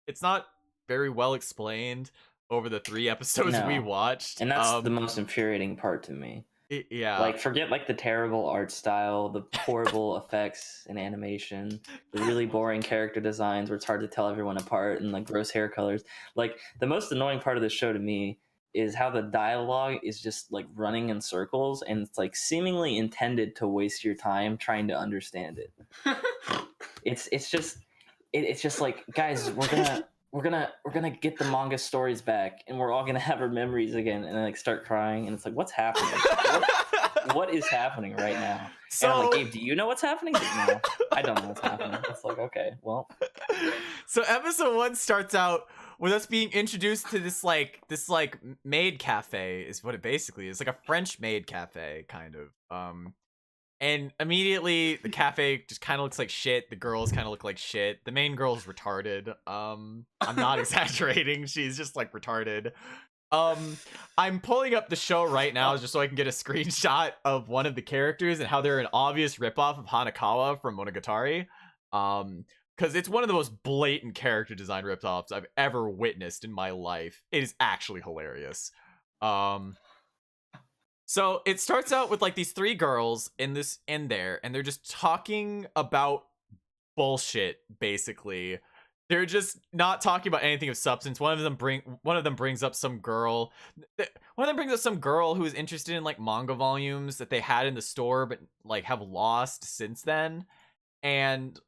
Speaker 1: It's not very well explained over the 3 episodes we watched.
Speaker 2: And that's the most infuriating part to me.
Speaker 1: Yeah.
Speaker 2: Like, forget like the terrible art style, the horrible effects and animation, the really boring character designs where it's hard to tell everyone apart, and like gross hair colors. Like, the most annoying part of this show to me is how the dialogue is just like running in circles, and it's like seemingly intended to waste your time trying to understand it. It's just like, guys, we're gonna get the manga stories back, and we're all gonna have our memories again, and then like start crying, and it's like, what's happening? What is happening right now? So, and I'm like, Gabe, do you know what's happening? Like, no, I don't know what's happening. It's like, okay, well.
Speaker 1: So episode 1 starts out with us being introduced to this maid cafe is what it basically is, like a French maid cafe kind of. And immediately the cafe just kind of looks like shit. The girls kind of look like shit. The main girl's retarded. I'm not exaggerating. She's just like retarded. I'm pulling up the show right now just so I can get a screenshot of one of the characters and how they're an obvious ripoff of Hanakawa from Monogatari. Because it's one of the most blatant character design ripoffs I've ever witnessed in my life. It is actually hilarious. So it starts out with like these 3 girls in there, and they're just talking about bullshit. Basically, they're just not talking about anything of substance. One of them brings up some girl. One of them brings up some girl who is interested in like manga volumes that they had in the store, but like have lost since then. And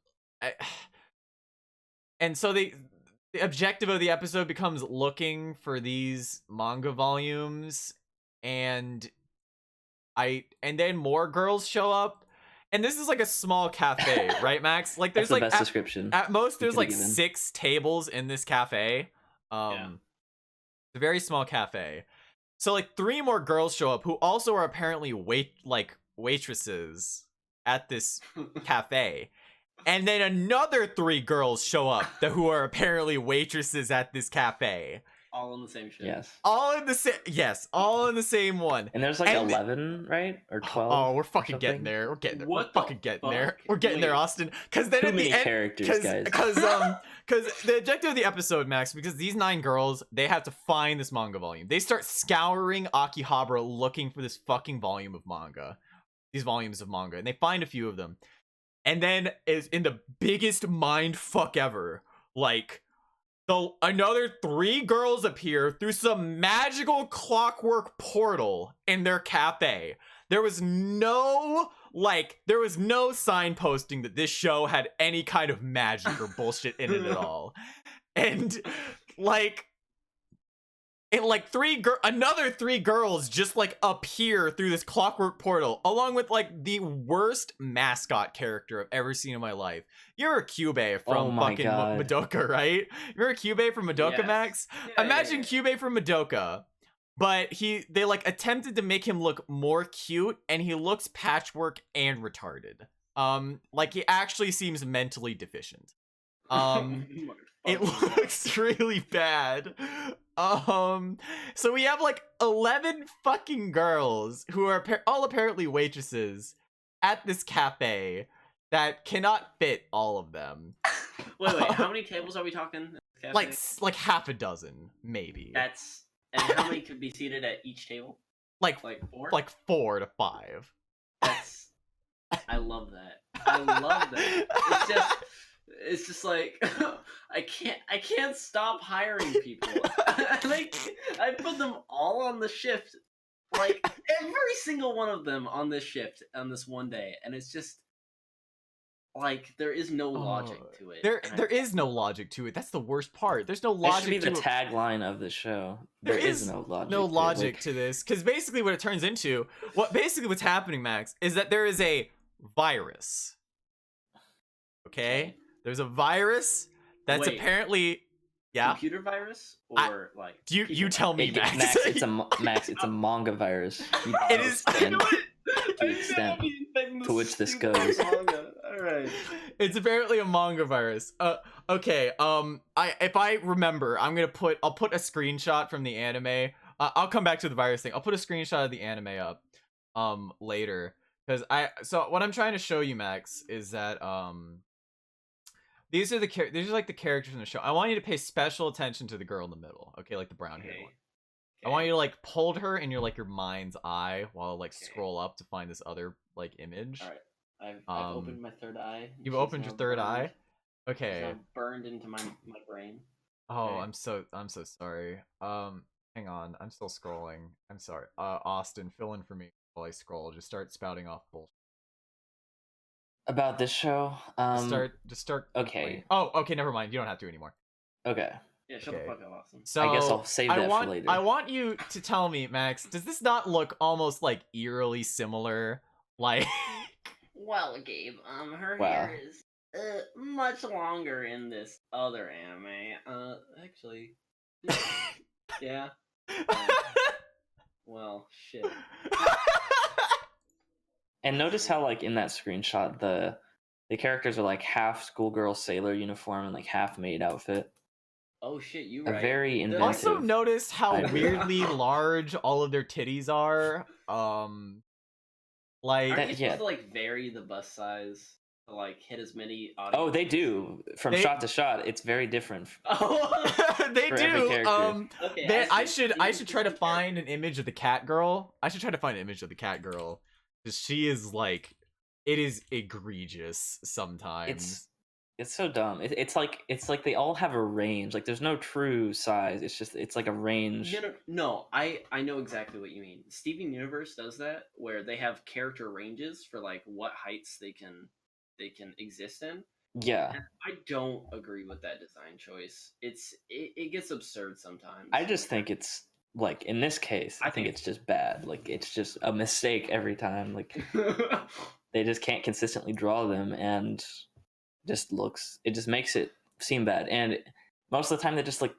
Speaker 1: so the objective of the episode becomes looking for these manga volumes, and then more girls show up, and this is like a small cafe, right, Max? Like, there's
Speaker 2: That's the
Speaker 1: like
Speaker 2: best description.
Speaker 1: At most, there's like 6 tables in this cafe. It's a very small cafe. So like 3 more girls show up who also are apparently waitresses at this cafe. And then another 3 girls show up who are apparently waitresses at this cafe.
Speaker 3: All in the same shit.
Speaker 2: Yes.
Speaker 1: All in the same one.
Speaker 2: And there's like 11, right? Or 12.
Speaker 1: Oh, we're fucking getting there. We're getting there. We're fucking getting there. We're getting there, Austin. Because then
Speaker 2: Too
Speaker 1: at the
Speaker 2: many
Speaker 1: end,
Speaker 2: characters, guys.
Speaker 1: Because the objective of the episode, Max, because these 9 girls, they have to find this manga volume. They start scouring Akihabara looking for this fucking volume of manga. These volumes of manga, and they find a few of them. And then is in the biggest mind fuck ever, like, another 3 girls appear through some magical clockwork portal in their cafe. There was no signposting that this show had any kind of magic or bullshit in it at all. And like, and like another three girls just like appear through this clockwork portal, along with like the worst mascot character I've ever seen in my life. You're a Kyubey
Speaker 2: Oh
Speaker 1: from
Speaker 2: my
Speaker 1: fucking
Speaker 2: God.
Speaker 1: Madoka, right? You're a Kyubey from Madoka,
Speaker 3: Yes.
Speaker 1: Max.
Speaker 3: Yeah,
Speaker 1: Imagine
Speaker 3: yeah.
Speaker 1: Kyubey from Madoka, but they like attempted to make him look more cute, and he looks patchwork and retarded. Like he actually seems mentally deficient. It looks really bad. So we have like 11 fucking girls who are all apparently waitresses at this cafe that cannot fit all of them.
Speaker 3: Wait, how many tables are we talking? In this cafe?
Speaker 1: Like half a dozen, maybe.
Speaker 3: And how many could be seated at each table?
Speaker 1: Like
Speaker 3: 4?
Speaker 1: Like 4 to 5.
Speaker 3: I love that. I love that. It's just like I can't stop hiring people. Like I put them all on the shift, like every single one of them on this shift on this one day, and it's just like there is no logic to it.
Speaker 1: There is no logic to it. That's the worst part. There's no
Speaker 2: That
Speaker 1: logic
Speaker 2: should be the
Speaker 1: to
Speaker 2: tagline of the show. There is no logic.
Speaker 1: No logic
Speaker 2: Like,
Speaker 1: to this, because basically what it turns into, what's happening, Max, is that there is a virus. Okay? There's a virus that's
Speaker 3: Wait.
Speaker 1: apparently, yeah.
Speaker 3: Computer virus or like
Speaker 1: You tell me, Max.
Speaker 2: Max, it's a manga virus.
Speaker 1: It is.
Speaker 2: To the extent to which this goes.
Speaker 3: All right.
Speaker 1: It's apparently a manga virus. Okay. If I remember, I'll put a screenshot from the anime. I'll come back to the virus thing. I'll put a screenshot of the anime up, later, because so what I'm trying to show you, Max, is that these are like the characters in the show. I want you to pay special attention to the girl in the middle. Okay, like the brown hair one. I want you to like hold her in your mind's eye while I like scroll up to find this other like image.
Speaker 3: All right. I've opened my third eye.
Speaker 1: You've opened your third eye? Okay.
Speaker 3: She's now burned into my brain.
Speaker 1: Oh,
Speaker 3: Okay.
Speaker 1: I'm so sorry. Hang on. I'm still scrolling. I'm sorry. Austin, fill in for me while I scroll. Just start spouting off bullshit.
Speaker 2: About this show,
Speaker 1: Just start.
Speaker 2: Okay.
Speaker 1: Oh, okay. Never mind. You don't have to anymore.
Speaker 2: Okay.
Speaker 3: Yeah, shut the fuck up, Austin.
Speaker 1: So
Speaker 2: I guess I'll save that for later.
Speaker 1: I want you to tell me, Max. Does this not look almost like eerily similar? Like.
Speaker 3: Well, Gabe, her
Speaker 2: Wow.
Speaker 3: hair is much longer in this other anime. Actually, yeah. Well, shit.
Speaker 2: And notice how, like, in that screenshot, the characters are like half schoolgirl sailor uniform and like half maid outfit.
Speaker 3: Oh shit, you
Speaker 2: A
Speaker 3: right.
Speaker 2: very inventive.
Speaker 1: Also, notice how
Speaker 2: hybrid.
Speaker 1: weirdly large all of their titties are. Like,
Speaker 3: Aren't you
Speaker 2: yeah.
Speaker 3: supposed to like vary the bust size to like hit as many audiences?
Speaker 2: Oh, they do. From shot to shot, it's very different.
Speaker 1: Oh, they
Speaker 2: For every
Speaker 1: do.
Speaker 2: character.
Speaker 3: Okay,
Speaker 1: I should try to find an image of the cat girl. I should try to find an image of the cat girl, because she is like, it is egregious sometimes.
Speaker 2: It's so dumb. It's like they all have a range. Like there's no true size. It's like a range.
Speaker 3: No, I know exactly what you mean. Steven Universe does that, where they have character ranges for like what heights they can exist in.
Speaker 2: Yeah.
Speaker 3: And I don't agree with that design choice. It gets absurd sometimes.
Speaker 2: I just think it's like in this case, I think it's just bad. Like it's just a mistake every time. Like they just can't consistently draw them, and it just makes it seem bad. And most of the time they just like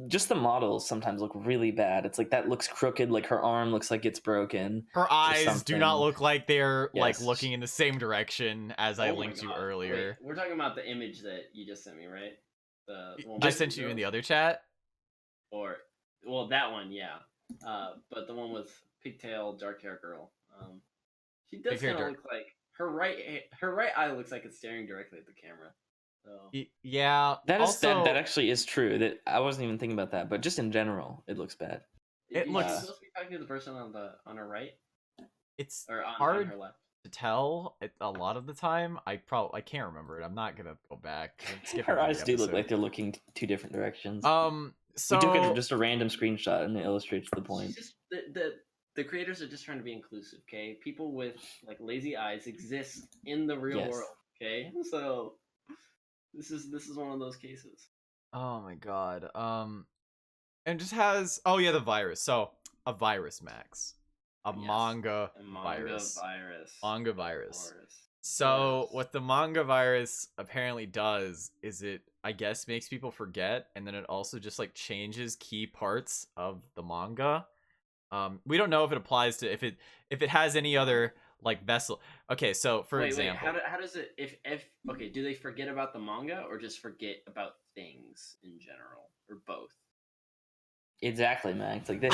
Speaker 2: just the models sometimes look really bad. It's like that looks crooked, like her arm looks like it's broken.
Speaker 1: Her eyes do not look like they're like
Speaker 2: Yes.
Speaker 1: looking in the same direction as I
Speaker 3: Oh my
Speaker 1: linked you
Speaker 3: God.
Speaker 1: earlier.
Speaker 3: Wait, we're talking about the image that you just sent me, right? The one
Speaker 1: I
Speaker 3: with
Speaker 1: sent you in
Speaker 3: girls?
Speaker 1: the other chat.
Speaker 3: That one, yeah. But the one with pigtail, dark hair girl. She does
Speaker 1: Pigtail,
Speaker 3: kind of look like her right eye looks like it's staring directly at the camera. So
Speaker 1: Yeah.
Speaker 2: That is
Speaker 1: also,
Speaker 2: that actually is true. That I wasn't even thinking about that, but just in general, it looks bad.
Speaker 1: It
Speaker 3: Is
Speaker 1: looks-
Speaker 3: she supposed to be talking to the person on her right
Speaker 1: it's
Speaker 3: or on
Speaker 1: hard
Speaker 3: her left.
Speaker 1: to tell a lot of the time. I can't remember it. I'm not gonna go back. I'm skipping
Speaker 2: Her
Speaker 1: through the
Speaker 2: eyes do look
Speaker 1: episode.
Speaker 2: like they're looking two different directions.
Speaker 1: So
Speaker 2: we took just a random screenshot and it illustrates the point.
Speaker 3: It's just the creators are just trying to be inclusive, okay? People with like lazy eyes exist in the real
Speaker 2: Yes.
Speaker 3: world, okay? So this is one of those cases.
Speaker 1: Oh my god. and just has the virus. So a virus, Max, a
Speaker 3: Yes.
Speaker 1: manga
Speaker 3: A manga
Speaker 1: virus,
Speaker 3: virus.
Speaker 1: manga
Speaker 3: Of
Speaker 1: virus.
Speaker 3: course.
Speaker 1: So
Speaker 3: Yes.
Speaker 1: what the manga virus apparently does is it, I guess, makes people forget, and then it also just like changes key parts of the manga. We don't know if it applies to if it has any other like vessel. Okay, so for
Speaker 3: Wait,
Speaker 1: example,
Speaker 3: how does it if okay, do they forget about the manga or just forget about things in general or both?
Speaker 2: Exactly, Max. Like these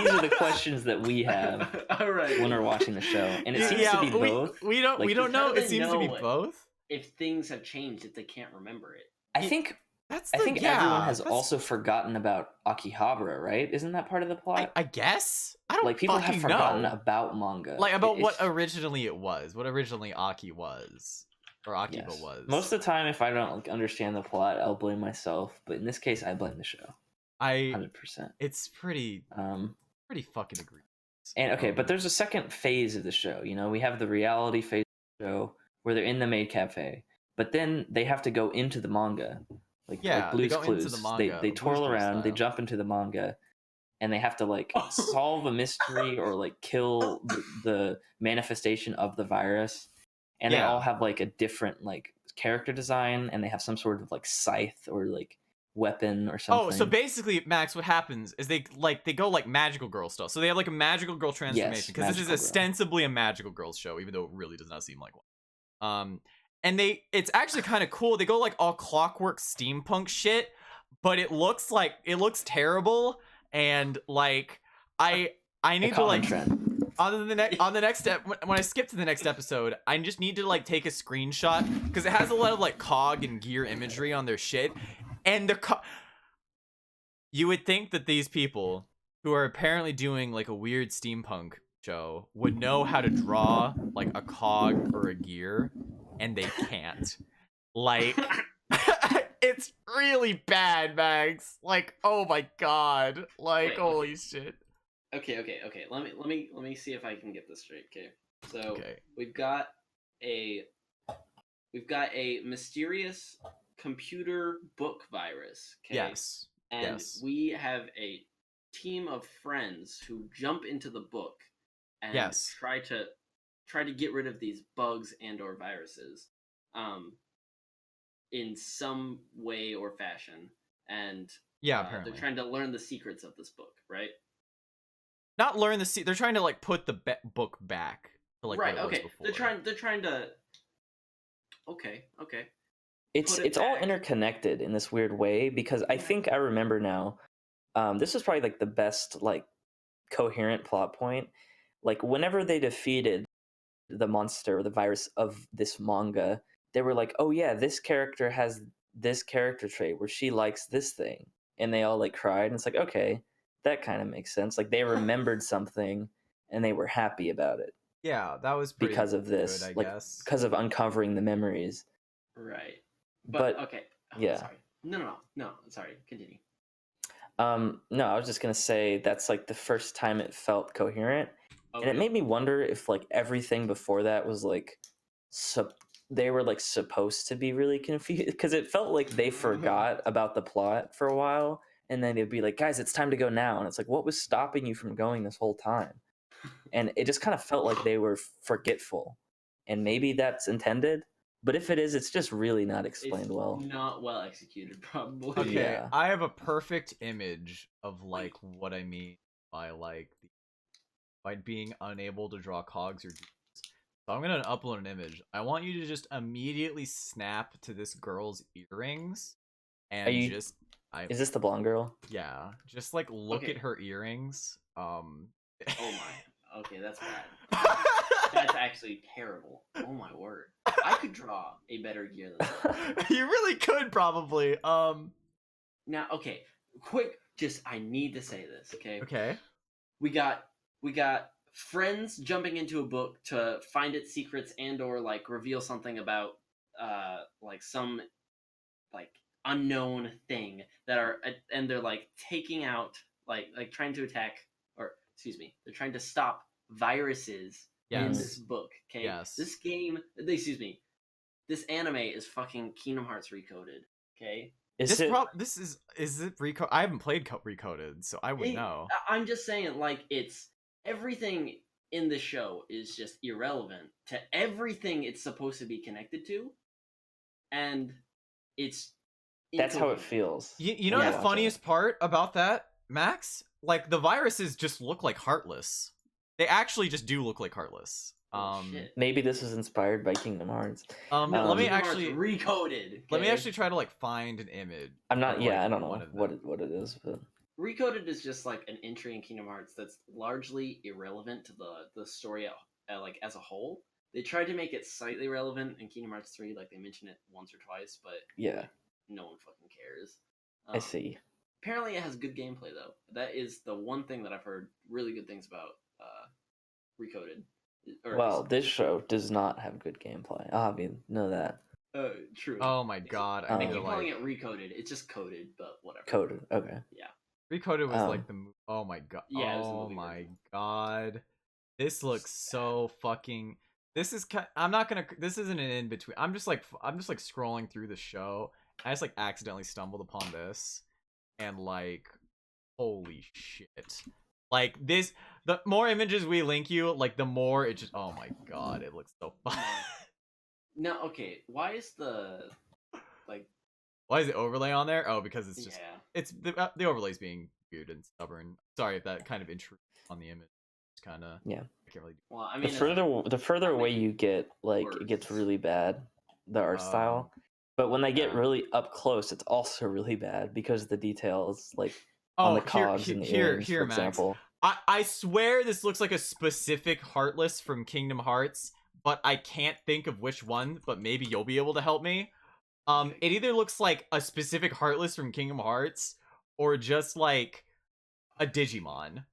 Speaker 2: are the questions that we have
Speaker 3: All right.
Speaker 2: when we're watching the show, and it seems to be both.
Speaker 1: we don't
Speaker 2: Like,
Speaker 1: know.
Speaker 3: How do
Speaker 1: It
Speaker 3: they
Speaker 1: seems to be
Speaker 3: know
Speaker 1: both.
Speaker 3: if things have changed if they can't remember it?
Speaker 2: I think
Speaker 1: That's
Speaker 2: I
Speaker 1: the
Speaker 2: think everyone has also forgotten about Akihabara, right? Isn't that part of the plot?
Speaker 1: I guess I don't
Speaker 2: Like people have
Speaker 1: fucking
Speaker 2: forgotten
Speaker 1: know.
Speaker 2: about manga,
Speaker 1: Like about what
Speaker 2: it's-
Speaker 1: originally it was, what originally Aki was, or Akiba
Speaker 2: yes.
Speaker 1: was.
Speaker 2: Most of the time, if I don't like understand the plot, I'll blame myself. But in this case, I blame the show. 100%.
Speaker 1: It's pretty
Speaker 2: Um,
Speaker 1: fucking egregious.
Speaker 2: and okay, but there's a second phase of the show. You know, we have the reality phase of the show where they're in the maid cafe, but then they have to go into the manga, like
Speaker 1: they
Speaker 2: Blue's
Speaker 1: go
Speaker 2: Clues.
Speaker 1: into the manga,
Speaker 2: They
Speaker 1: Blue's
Speaker 2: twirl
Speaker 1: Clues
Speaker 2: around, they
Speaker 1: style.
Speaker 2: jump into the manga, and they have to like solve a mystery or like kill the manifestation of the virus. And they all have like a different like character design, and they have some sort of like scythe or like weapon or something.
Speaker 1: Oh, so basically, Max, what happens is they go like magical girl stuff. So they have like a magical girl transformation, because this is ostensibly a magical girls show, even though it really does not seem like one. And it's actually kind of cool. They go like all clockwork steampunk shit, but it looks terrible. And like I need to like
Speaker 2: trend.
Speaker 1: on the next step, when I skip to the next episode, I just need to like take a screenshot, because it has a lot of like cog and gear imagery on their shit, and you would think that these people who are apparently doing like a weird steampunk show would know how to draw like a cog or a gear, and they can't. Like it's really bad, Max. Like, oh my god. Like,
Speaker 3: Wait,
Speaker 1: holy shit.
Speaker 3: Okay. Let me see if I can get this straight. Okay, so
Speaker 1: Okay.
Speaker 3: we've got a mysterious computer book virus. Okay?
Speaker 1: Yes.
Speaker 3: And
Speaker 1: yes.
Speaker 3: we have a team of friends who jump into the book and
Speaker 1: Yes.
Speaker 3: try to get rid of these bugs and or viruses, in some way or fashion. And
Speaker 1: apparently
Speaker 3: they're trying to learn the secrets of this book, right?
Speaker 1: Not learn they're trying to like put the book back to like
Speaker 3: right.
Speaker 1: what it
Speaker 3: Okay.
Speaker 1: was before.
Speaker 3: They're trying to. Okay.
Speaker 2: It's all interconnected in this weird way, because I think I remember now. This was probably like the best like coherent plot point. Like whenever they defeated the monster or the virus of this manga, they were like, "Oh yeah, this character has this character trait where she likes this thing," and they all like cried. And it's like, okay, that kind of makes sense. Like they remembered something and they were happy about it.
Speaker 1: Yeah, that was pretty
Speaker 2: because of this,
Speaker 1: good, I
Speaker 2: like
Speaker 1: guess.
Speaker 2: because of uncovering the memories.
Speaker 3: Right.
Speaker 2: But
Speaker 3: okay. Oh,
Speaker 2: yeah.
Speaker 3: Sorry. No. Sorry. Continue.
Speaker 2: No, I was just gonna say that's like the first time it felt coherent,
Speaker 3: Okay.
Speaker 2: and it made me wonder if like everything before that was like, they were like supposed to be really confused, because it felt like they forgot about the plot for a while, and then they'd be like, "Guys, it's time to go now," and it's like, what was stopping you from going this whole time? And it just kind of felt like they were forgetful, and maybe that's intended. But if it is, it's just really not explained well.
Speaker 3: Not well executed, probably.
Speaker 1: Okay,
Speaker 2: Yeah.
Speaker 1: I have a perfect image of like what I mean by like by being unable to draw cogs or gears. So I'm gonna upload an image. I want you to just immediately snap to this girl's earrings, and
Speaker 2: Is this the blonde girl?
Speaker 1: Yeah, just like look
Speaker 3: Okay.
Speaker 1: at her earrings.
Speaker 3: Oh my. Okay, that's bad. That's actually terrible. Oh my word. I could draw a better gear than that.
Speaker 1: You really could probably.
Speaker 3: Now, okay, quick. I need to say this. Okay.
Speaker 1: Okay.
Speaker 3: We got friends jumping into a book to find its secrets and or like reveal something about like some like unknown thing that are, and they're like taking out like trying to attack, or excuse me, they're trying to stop viruses in this book. Okay.
Speaker 1: Yes.
Speaker 3: This anime is fucking Kingdom Hearts recoded. Okay.
Speaker 2: Is it?
Speaker 1: Is it Recoded? I haven't played Recoded, so I would know.
Speaker 3: I'm just saying, like, it's everything in the show is just irrelevant to everything it's supposed to be connected to, and it's
Speaker 2: That's how it
Speaker 3: incoherent.
Speaker 2: feels.
Speaker 1: You know
Speaker 2: when
Speaker 1: the
Speaker 2: I watch it.
Speaker 1: funniest part about that, Max? Like the viruses just look like Heartless. They actually just do look like Heartless.
Speaker 3: Oh, shit.
Speaker 2: Maybe this was inspired by Kingdom Hearts.
Speaker 1: Let me
Speaker 3: Kingdom Hearts
Speaker 1: actually
Speaker 3: Recoded.
Speaker 1: let me
Speaker 3: okay?
Speaker 1: actually try to like find an image.
Speaker 2: I'm not.
Speaker 1: of,
Speaker 2: Yeah,
Speaker 1: like,
Speaker 2: I don't know
Speaker 1: one of
Speaker 2: what
Speaker 1: them.
Speaker 2: what it is, but
Speaker 3: Recoded is just like an entry in Kingdom Hearts that's largely irrelevant to the story like as a whole. They tried to make it slightly relevant in Kingdom Hearts 3, like they mention it once or twice, but
Speaker 2: yeah,
Speaker 3: no one fucking cares.
Speaker 2: I see.
Speaker 3: Apparently, it has good gameplay though. That is the one thing that I've heard really good things about. Recoded.
Speaker 2: Well, this show does not have good gameplay. I'll have you know that.
Speaker 3: True.
Speaker 1: Oh my god, I
Speaker 3: They
Speaker 1: need to
Speaker 3: keep calling
Speaker 1: like
Speaker 3: it Recoded. It's just coded, but whatever.
Speaker 2: Coded. Okay.
Speaker 3: Yeah.
Speaker 1: Recoded was like the oh my god.
Speaker 3: Yeah, it was the
Speaker 1: Oh
Speaker 3: movie
Speaker 1: my
Speaker 3: version.
Speaker 1: god. This looks so fucking this is I'm not gonna this isn't an in between. I'm just like scrolling through the show. I just like accidentally stumbled upon this and like holy shit. Like this the more images we link you, like the more it just oh my god, it looks so fun.
Speaker 3: No, okay. Why is the like
Speaker 1: Why is the overlay on there? Oh, because it's just
Speaker 3: yeah.
Speaker 1: it's the overlay's being weird and stubborn. Sorry if that kind of intrudes on the image. It's kind of
Speaker 2: Yeah.
Speaker 1: I can't really do.
Speaker 3: Well, I mean,
Speaker 2: The further away you get, like
Speaker 3: worse.
Speaker 2: it gets really bad, the art style. But when they get
Speaker 1: yeah.
Speaker 2: really up close, it's also really bad because the details, like
Speaker 1: Oh,
Speaker 2: on the cogs and the earrings, for
Speaker 1: Max.
Speaker 2: example.
Speaker 1: I swear this looks like a specific Heartless from Kingdom Hearts, but I can't think of which one. But maybe you'll be able to help me.
Speaker 3: Okay.
Speaker 1: It either looks like a specific Heartless from Kingdom Hearts, or just like a Digimon.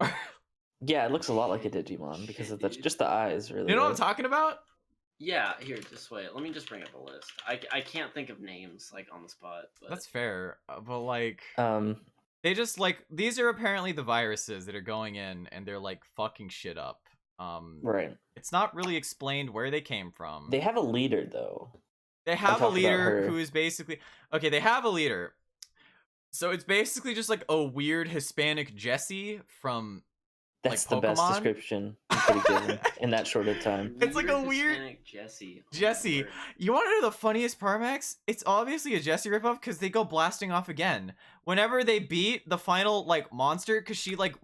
Speaker 2: Yeah, it looks a lot like a Digimon because of
Speaker 3: Dude.
Speaker 2: just the eyes, really.
Speaker 1: You know what I'm
Speaker 2: right?
Speaker 1: talking about?
Speaker 3: Yeah, here, just wait. Let me just bring up a list. I can't think of names like on the spot. But
Speaker 1: That's fair, but like
Speaker 2: Um,
Speaker 1: they just like these are apparently the viruses that are going in and they're like fucking shit up.
Speaker 2: right.
Speaker 1: It's not really explained where they came from.
Speaker 2: They have a leader though.
Speaker 1: They have a
Speaker 2: talked about
Speaker 1: leader
Speaker 2: her.
Speaker 1: who is basically okay. They have a leader, so it's basically just like a weird Hispanic Jessie from
Speaker 2: That's
Speaker 1: like
Speaker 2: the best
Speaker 1: Pokemon?
Speaker 2: description you could have given in that short of time.
Speaker 1: It's like a weird-
Speaker 3: Hispanic Jesse. Oh my
Speaker 1: Jessie.
Speaker 3: word.
Speaker 1: You want to know the funniest part, Max? It's obviously a Jessie ripoff because they go blasting off again. Whenever they beat the final like monster, because she like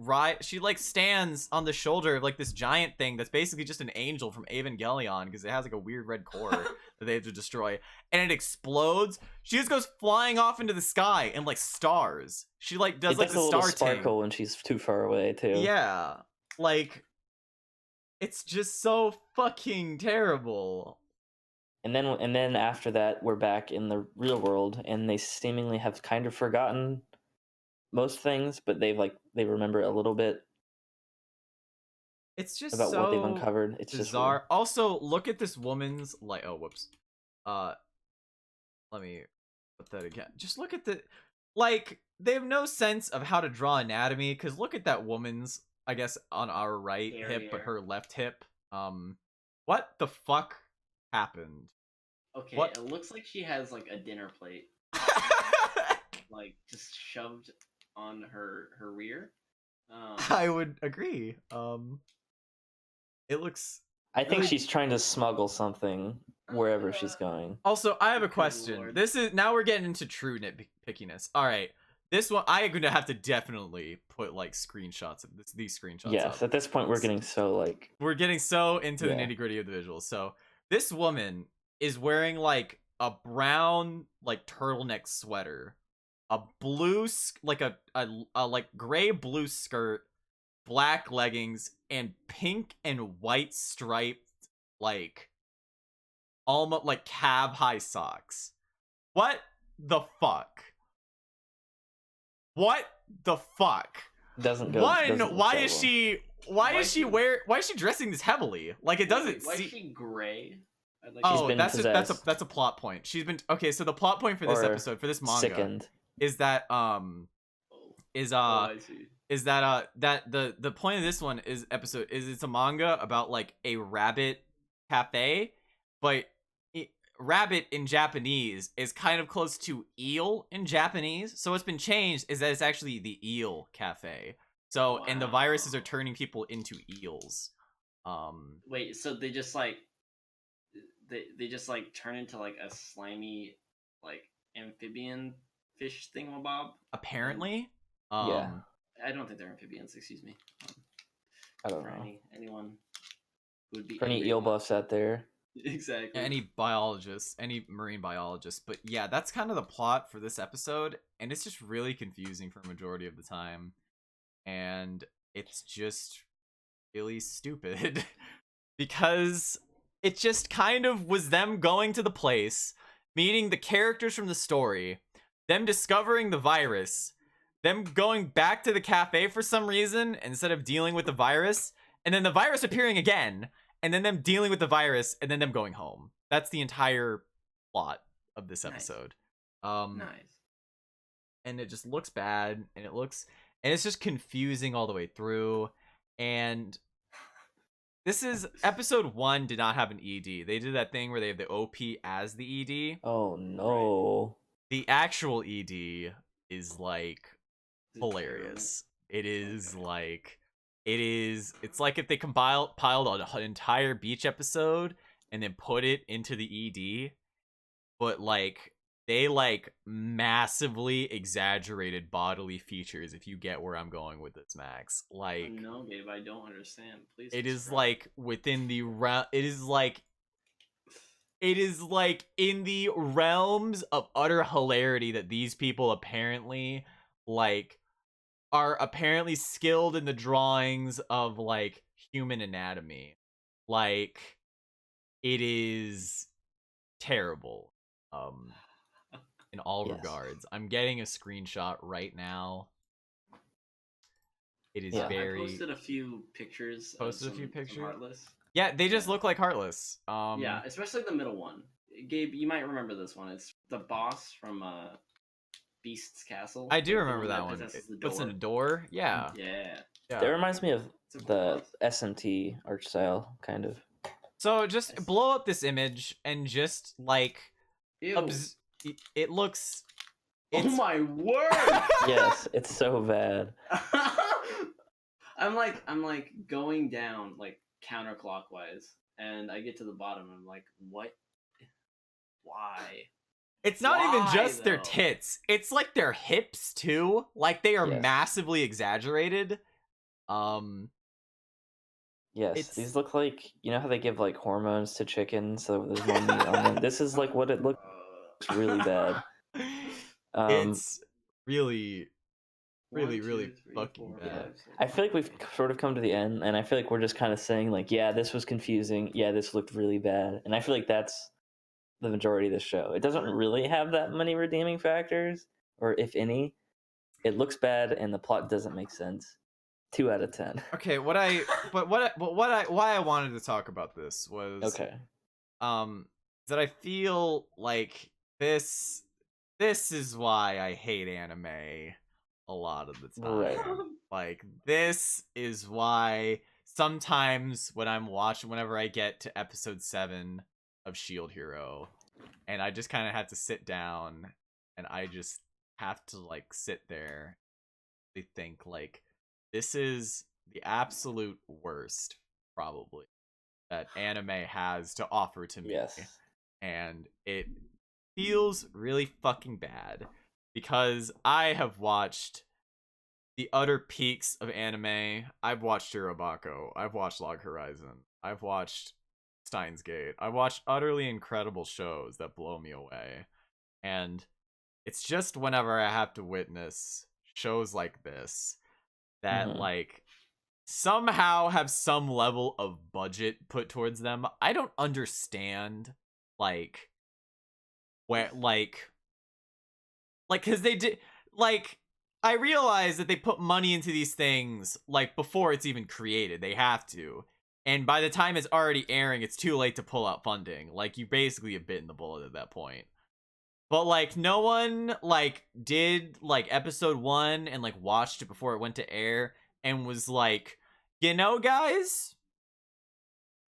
Speaker 1: stands on the shoulder of like this giant thing that's basically just an angel from Evangelion because it has like a weird red core that they have to destroy, and it explodes. She just goes flying off into the sky and like stars. She like does
Speaker 2: It
Speaker 1: like
Speaker 2: does
Speaker 1: the
Speaker 2: a little
Speaker 1: star
Speaker 2: sparkle
Speaker 1: ting.
Speaker 2: when she's too far away too.
Speaker 1: Yeah, like it's just so fucking terrible.
Speaker 2: And then after that, we're back in the real world, and they seemingly have kind of forgotten most things, but they remember a little bit
Speaker 1: It's just
Speaker 2: about
Speaker 1: so
Speaker 2: what they've uncovered. It's just weird.
Speaker 1: bizarre. Also, look at this woman's like. Oh, whoops. Let me put that again. Just look at the like. They have no sense of how to draw anatomy because look at that woman's. I guess on our right hip, but her left hip. What the fuck happened?
Speaker 3: Okay,
Speaker 1: What?
Speaker 3: it looks like she has like a dinner plate, like just shoved on her rear.
Speaker 1: I would agree. It looks.
Speaker 2: I think
Speaker 1: really-
Speaker 2: she's trying to smuggle something wherever she's going.
Speaker 1: Also, I have a
Speaker 3: Good
Speaker 1: question.
Speaker 3: lord.
Speaker 1: This is now we're getting into true nitpickiness. All right, this one I'm gonna have to definitely put like screenshots of these screenshots.
Speaker 2: Yes,
Speaker 1: up.
Speaker 2: at this point we're getting so like
Speaker 1: We're getting so into the
Speaker 2: Yeah.
Speaker 1: nitty gritty of the visuals. So this woman is wearing like a brown like turtleneck sweater, a blue like a like gray blue skirt, black leggings, and pink and white striped like almost like cab high socks. What the fuck? What the fuck?
Speaker 2: doesn't go.
Speaker 1: One,
Speaker 2: doesn't look
Speaker 1: why
Speaker 2: that
Speaker 1: is
Speaker 2: well.
Speaker 1: she why is she dressing this heavily? Like it doesn't
Speaker 3: Why
Speaker 1: see
Speaker 3: is she gray? I'd like
Speaker 2: She's
Speaker 1: Oh,
Speaker 2: been
Speaker 1: that's
Speaker 2: possessed.
Speaker 1: that's a plot point. She's been okay. So the plot point for this
Speaker 2: Or
Speaker 1: episode, for this manga,
Speaker 2: Sickened.
Speaker 1: is that
Speaker 3: Oh,
Speaker 1: is
Speaker 3: I see.
Speaker 1: is that that the point of this one is episode is it's a manga about like a rabbit cafe, but rabbit in Japanese is kind of close to eel in Japanese. So what's been changed is that it's actually the eel cafe. So and the viruses are turning people into eels.
Speaker 3: Wait, so they just like they just like turn into like a slimy like amphibian fish thingamabob?
Speaker 1: Apparently.
Speaker 2: Yeah.
Speaker 3: I don't think they're amphibians. Excuse me.
Speaker 2: I don't
Speaker 3: For
Speaker 2: know.
Speaker 3: anyone who would be
Speaker 2: For any
Speaker 3: angry
Speaker 2: eel
Speaker 3: about-
Speaker 2: buffs out there.
Speaker 3: Exactly.
Speaker 1: Any biologists, any marine biologists. But yeah, that's kind of the plot for this episode, and it's just really confusing for a majority of the time. And it's just really stupid because it just kind of was them going to the place, meeting the characters from the story, them discovering the virus, them going back to the cafe for some reason instead of dealing with the virus, and then the virus appearing again, and then them dealing with the virus, and then them going home. That's the entire plot of this episode.
Speaker 3: Nice.
Speaker 1: And it just looks bad, and it's just confusing all the way through. And this is episode 1 did not have an ED. They did that thing where they have the OP as the ED.
Speaker 2: Oh no.
Speaker 1: The actual ED is like
Speaker 3: Is it
Speaker 1: hilarious. It is
Speaker 3: Okay.
Speaker 1: like it's like if they piled an entire beach episode and then put it into the ED, but like they like massively exaggerated bodily features, if you get where I'm going with this, Max. Like
Speaker 3: No, Gabe, I don't understand. Please.
Speaker 1: it is
Speaker 3: describe.
Speaker 1: like within the it is like in the realms of utter hilarity that these people apparently like are apparently skilled in the drawings of like human anatomy. Like it is terrible in all
Speaker 2: Yes.
Speaker 1: regards. I'm getting a screenshot right now. It is
Speaker 2: Yeah.
Speaker 1: very
Speaker 3: I posted a few pictures.
Speaker 1: Posted a
Speaker 3: of
Speaker 1: few
Speaker 3: some
Speaker 1: pictures?
Speaker 3: Heartless.
Speaker 1: yeah, they just
Speaker 3: Yeah.
Speaker 1: look like Heartless.
Speaker 3: Yeah, especially the middle one. Gabe, you might remember this one. It's the boss from Beast's Castle.
Speaker 1: I do
Speaker 3: The
Speaker 1: remember that one.
Speaker 3: possesses the
Speaker 1: What's in a
Speaker 3: door.
Speaker 1: door? Yeah.
Speaker 3: Yeah.
Speaker 1: Yeah.
Speaker 2: That reminds me of
Speaker 3: It's a
Speaker 2: the
Speaker 3: boss.
Speaker 2: SMT art style, kind of.
Speaker 1: So just blow up this image and just like
Speaker 3: Ew.
Speaker 1: it looks
Speaker 3: Oh
Speaker 1: it's
Speaker 3: my word!
Speaker 2: Yes, it's so bad.
Speaker 3: I'm like going down like counterclockwise, and I get to the bottom, and I'm like, what? Why?
Speaker 1: It's not even
Speaker 3: Why,
Speaker 1: just their
Speaker 3: though?
Speaker 1: tits. It's like their hips too. Like they are
Speaker 2: Yes.
Speaker 1: massively exaggerated.
Speaker 2: Yes,
Speaker 1: It's-
Speaker 2: these look like, you know how they give like hormones to chickens so there's more meat on them. This is like what it looks really bad.
Speaker 1: It's really
Speaker 3: One,
Speaker 1: really,
Speaker 3: two,
Speaker 1: really
Speaker 3: three,
Speaker 1: fucking
Speaker 3: four,
Speaker 1: bad.
Speaker 3: five, six.
Speaker 2: I feel like we've sort of come to the end, and I feel like we're just kind of saying like, yeah, this was confusing. Yeah, this looked really bad, and I feel like that's the majority of the show. It doesn't really have that many redeeming factors, or if any. It looks bad, and the plot doesn't make sense. 2 out of 10.
Speaker 1: Okay, why I wanted to talk about this was
Speaker 2: Okay.
Speaker 1: that I feel like this is why I hate anime a lot of the time.
Speaker 2: Right.
Speaker 1: Like this is why sometimes whenever I get to episode 7 of Shield Hero and I just kind of have to sit down and I just have to like sit there and think like this is the absolute worst probably that anime has to offer to me.
Speaker 2: Yes.
Speaker 1: And it feels really fucking bad because I have watched the utter peaks of anime. I've watched Shirobako. I've watched Log Horizon. I've watched Steins Gate. I've watched utterly incredible shows that blow me away. And it's just whenever I have to witness shows like this that
Speaker 2: Mhm.
Speaker 1: like somehow have some level of budget put towards them. I don't understand like where like because they did like I realize that they put money into these things like before it's even created. They have to. And by the time it's already airing, it's too late to pull out funding. Like you basically have bitten the bullet at that point. But like no one like did like episode 1 and like watched it before it went to air and was like, "You know, guys,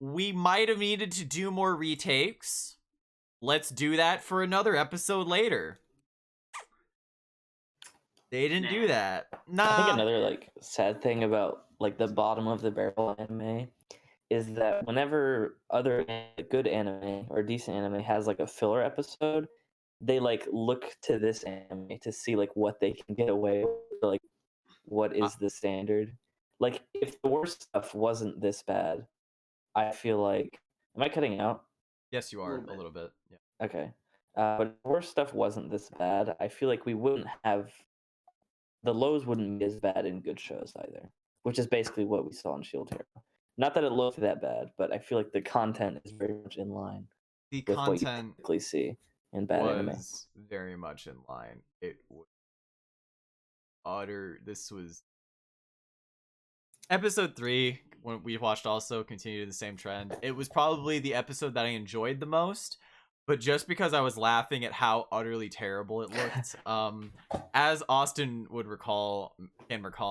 Speaker 1: we might have needed to do more retakes. let's do that for another episode later. They didn't do that. Nah.
Speaker 2: I think another like sad thing about like the bottom of the barrel anime is that whenever other good anime or decent anime has like a filler episode, they like look to this anime to see like what they can get away with, like what is the standard. Like if the worst stuff wasn't this bad, I feel like, am I cutting out?
Speaker 1: Yes, you are
Speaker 3: Little
Speaker 1: a
Speaker 3: bit.
Speaker 1: little bit. Yeah.
Speaker 2: Okay. But if the worst stuff wasn't this bad, I feel like we wouldn't have, the lows wouldn't be as bad in good shows either, which is basically what we saw in Shield Hero. Not that it looked that bad, but I feel like the content is very much in line
Speaker 1: The
Speaker 2: with what you
Speaker 1: content
Speaker 2: typically see in bad anime.
Speaker 1: was very much in line. It was this was episode 3, when we watched, also continued the same trend. It was probably the episode that I enjoyed the most, but just because I was laughing at how utterly terrible it looked. As Austin can recall,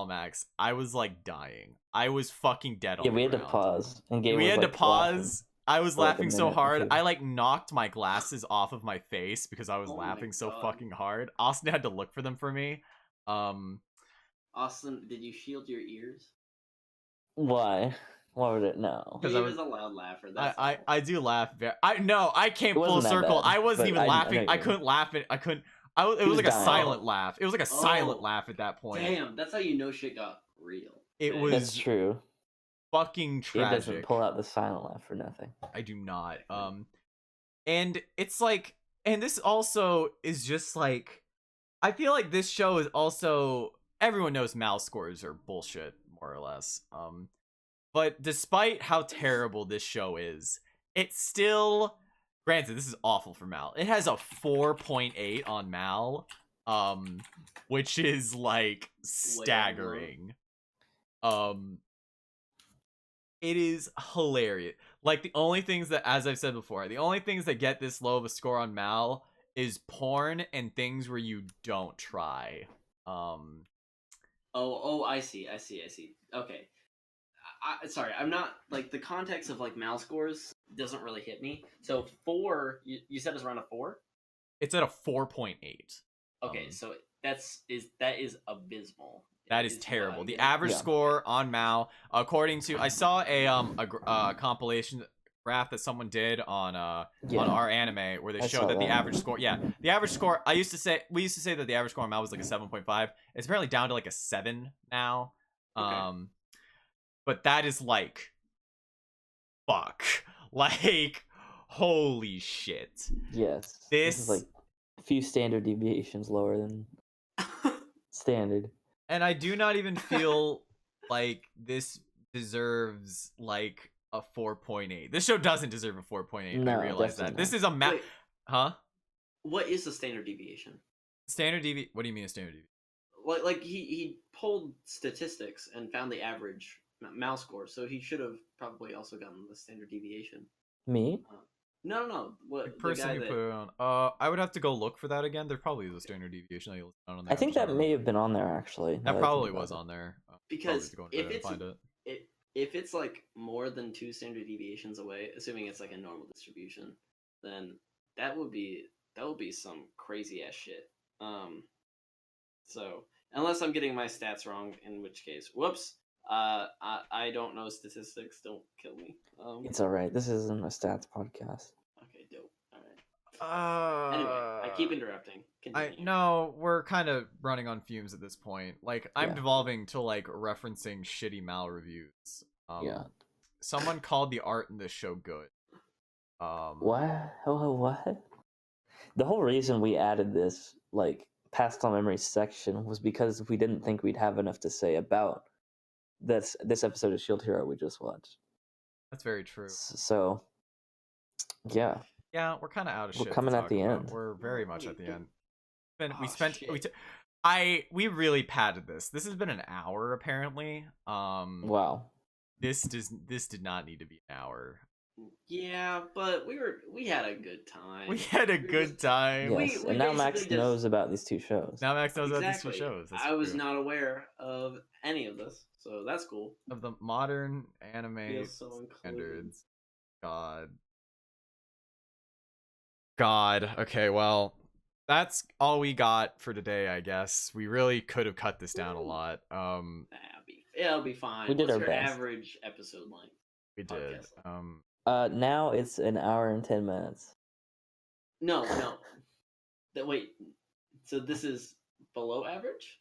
Speaker 1: Max, I was like dying. I was fucking dead on
Speaker 2: Yeah,
Speaker 1: the
Speaker 2: we had to
Speaker 1: ground.
Speaker 2: pause, and Gabe
Speaker 1: We
Speaker 2: was
Speaker 1: had to
Speaker 2: like
Speaker 1: pause. I was
Speaker 2: for, like, a
Speaker 1: laughing so
Speaker 2: minute or
Speaker 1: hard.
Speaker 2: two.
Speaker 1: I like knocked my glasses off of my face because I was
Speaker 3: Oh my
Speaker 1: laughing so
Speaker 3: God.
Speaker 1: fucking hard. Austin had to look for them for me.
Speaker 3: Austin, did you shield your ears?
Speaker 2: Why? Why would it? No.
Speaker 1: Because
Speaker 3: He
Speaker 1: I
Speaker 3: was
Speaker 1: was,
Speaker 3: a loud laugher. That's all.
Speaker 1: I do laugh. I came
Speaker 2: It
Speaker 1: full
Speaker 2: wasn't that
Speaker 1: circle.
Speaker 2: bad,
Speaker 1: I wasn't
Speaker 2: but
Speaker 1: even
Speaker 2: I know
Speaker 1: laughing.
Speaker 2: what
Speaker 1: I
Speaker 2: you mean.
Speaker 1: couldn't laugh. It was
Speaker 2: was
Speaker 1: like a
Speaker 2: dying.
Speaker 1: silent laugh. It was like a silent
Speaker 3: Oh.
Speaker 1: laugh at that point.
Speaker 3: Damn, that's how you know shit got real.
Speaker 1: It
Speaker 3: Dang.
Speaker 1: was
Speaker 2: That's true.
Speaker 1: fucking
Speaker 2: Gabe doesn't
Speaker 1: tragic.
Speaker 2: pull out the silent laugh for nothing.
Speaker 1: I do not. And it's like, and this also is just like, I feel like this show is also, everyone knows Mal scores are bullshit, more or less. But despite how terrible this show is, it's still, granted, this is awful for Mal. It has a 4.8 on Mal, which is like staggering. It is hilarious. Like, the only things that, as I've said before, the only things that get this low of a score on Mal is porn and things where you don't try.
Speaker 3: Oh, I see. Okay. Sorry, I'm not like the context of like Mal scores doesn't really hit me. So 4, you said it's around a 4.
Speaker 1: It's at a 4.8.
Speaker 3: Okay, so that is abysmal.
Speaker 1: That is terrible. The average score on Mal, according to, I saw a compilation graph that someone did on our anime where they showed that the average score, the average score, we used to say that the average score on Mal was like a 7.5. It's apparently down to like a 7 now.
Speaker 3: Okay.
Speaker 1: But that is like, fuck, like, holy shit.
Speaker 2: Yes. This is like a few standard deviations lower than standard.
Speaker 1: And I do not even feel like this deserves like a 4.8. This show doesn't deserve a 4.8.
Speaker 2: No,
Speaker 1: I realize that.
Speaker 2: definitely
Speaker 1: This
Speaker 2: not.
Speaker 1: is a
Speaker 3: Wait.
Speaker 1: Huh?
Speaker 3: What is the standard deviation?
Speaker 1: Standard deviation? What do you mean a standard deviation?
Speaker 3: Like he pulled statistics and found the average Mal score, so he should have probably also gotten the standard deviation.
Speaker 2: Me?
Speaker 3: No. What
Speaker 1: The person who put it on? I would have to go look for that again. There probably is a standard deviation that you'll find on there.
Speaker 2: I think that may have been on there actually.
Speaker 1: That probably was on there.
Speaker 3: Because
Speaker 1: if
Speaker 3: it's like more than 2 standard deviations away, assuming it's like a normal distribution, then that would be some crazy ass shit. So unless I'm getting my stats wrong, in which case, whoops. I don't know statistics. Don't kill me.
Speaker 2: It's all right. This isn't a stats podcast.
Speaker 3: Okay, dope. All right. Anyway, I keep interrupting. Continue.
Speaker 1: No, we're kind of running on fumes at this point. Like, I'm devolving to like referencing shitty Mal reviews. Someone called the art in this show good.
Speaker 2: What? What? The whole reason we added this like past on memory section was because we didn't think we'd have enough to say about this episode of Shield Hero we just watched.
Speaker 1: That's very true.
Speaker 2: So, yeah.
Speaker 1: Yeah, we're kind of out of shit.
Speaker 2: We're coming at the end.
Speaker 1: We're very much at the end. We really padded this. This has been an hour apparently.
Speaker 2: Wow.
Speaker 1: This did not need to be an hour.
Speaker 3: Yeah, but we had a good time.
Speaker 1: We had a good time.
Speaker 2: Yes, and now Max knows about these two shows.
Speaker 1: Now Max knows about these two shows.
Speaker 3: I was not aware of any of this, so that's cool.
Speaker 1: Of the modern anime
Speaker 3: So
Speaker 1: standards. God. God. Okay, well, that's all we got for today, I guess. We really could have cut this down a lot.
Speaker 3: It'll be fine.
Speaker 2: We did
Speaker 3: What's
Speaker 2: our
Speaker 3: your
Speaker 2: best.
Speaker 3: average episode length?
Speaker 1: We did.
Speaker 3: Podcast length?
Speaker 2: Now it's an hour and 10 minutes.
Speaker 3: No. Wait. So this is below average?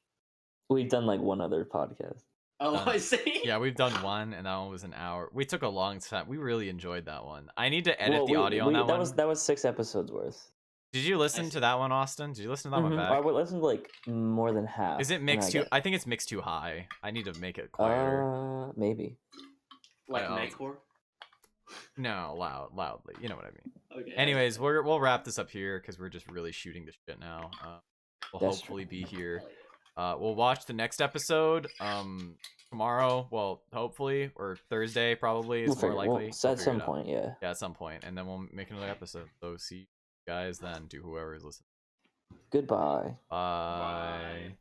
Speaker 2: We've done like one other podcast.
Speaker 3: Oh,
Speaker 1: Done.
Speaker 3: I see.
Speaker 1: Yeah, we've done one, and that one was an hour. We took a long time. We really enjoyed that one. I need to edit
Speaker 2: Well,
Speaker 1: the audio on that one.
Speaker 2: that was 6 episodes worth.
Speaker 1: Did you listen to that one, Austin? Did you listen to that one back?
Speaker 2: I would listen to like more than half.
Speaker 1: Is it mixed too? I think it's mixed too high. I need to make it quieter.
Speaker 2: Maybe.
Speaker 3: Like
Speaker 1: Yeah,
Speaker 3: Nightcore?
Speaker 1: No, loudly. You know what I mean.
Speaker 3: Okay.
Speaker 1: Anyways, we'll wrap this up here because we're just really shooting the shit now. We'll
Speaker 2: That's
Speaker 1: hopefully
Speaker 2: true.
Speaker 1: be here. We'll watch the next episode tomorrow. Well, hopefully, or Thursday probably is more likely.
Speaker 2: At some point, yeah.
Speaker 1: Yeah, at some point, and then we'll make another episode. So see you guys then. To whoever is listening.
Speaker 2: Goodbye.
Speaker 1: Bye.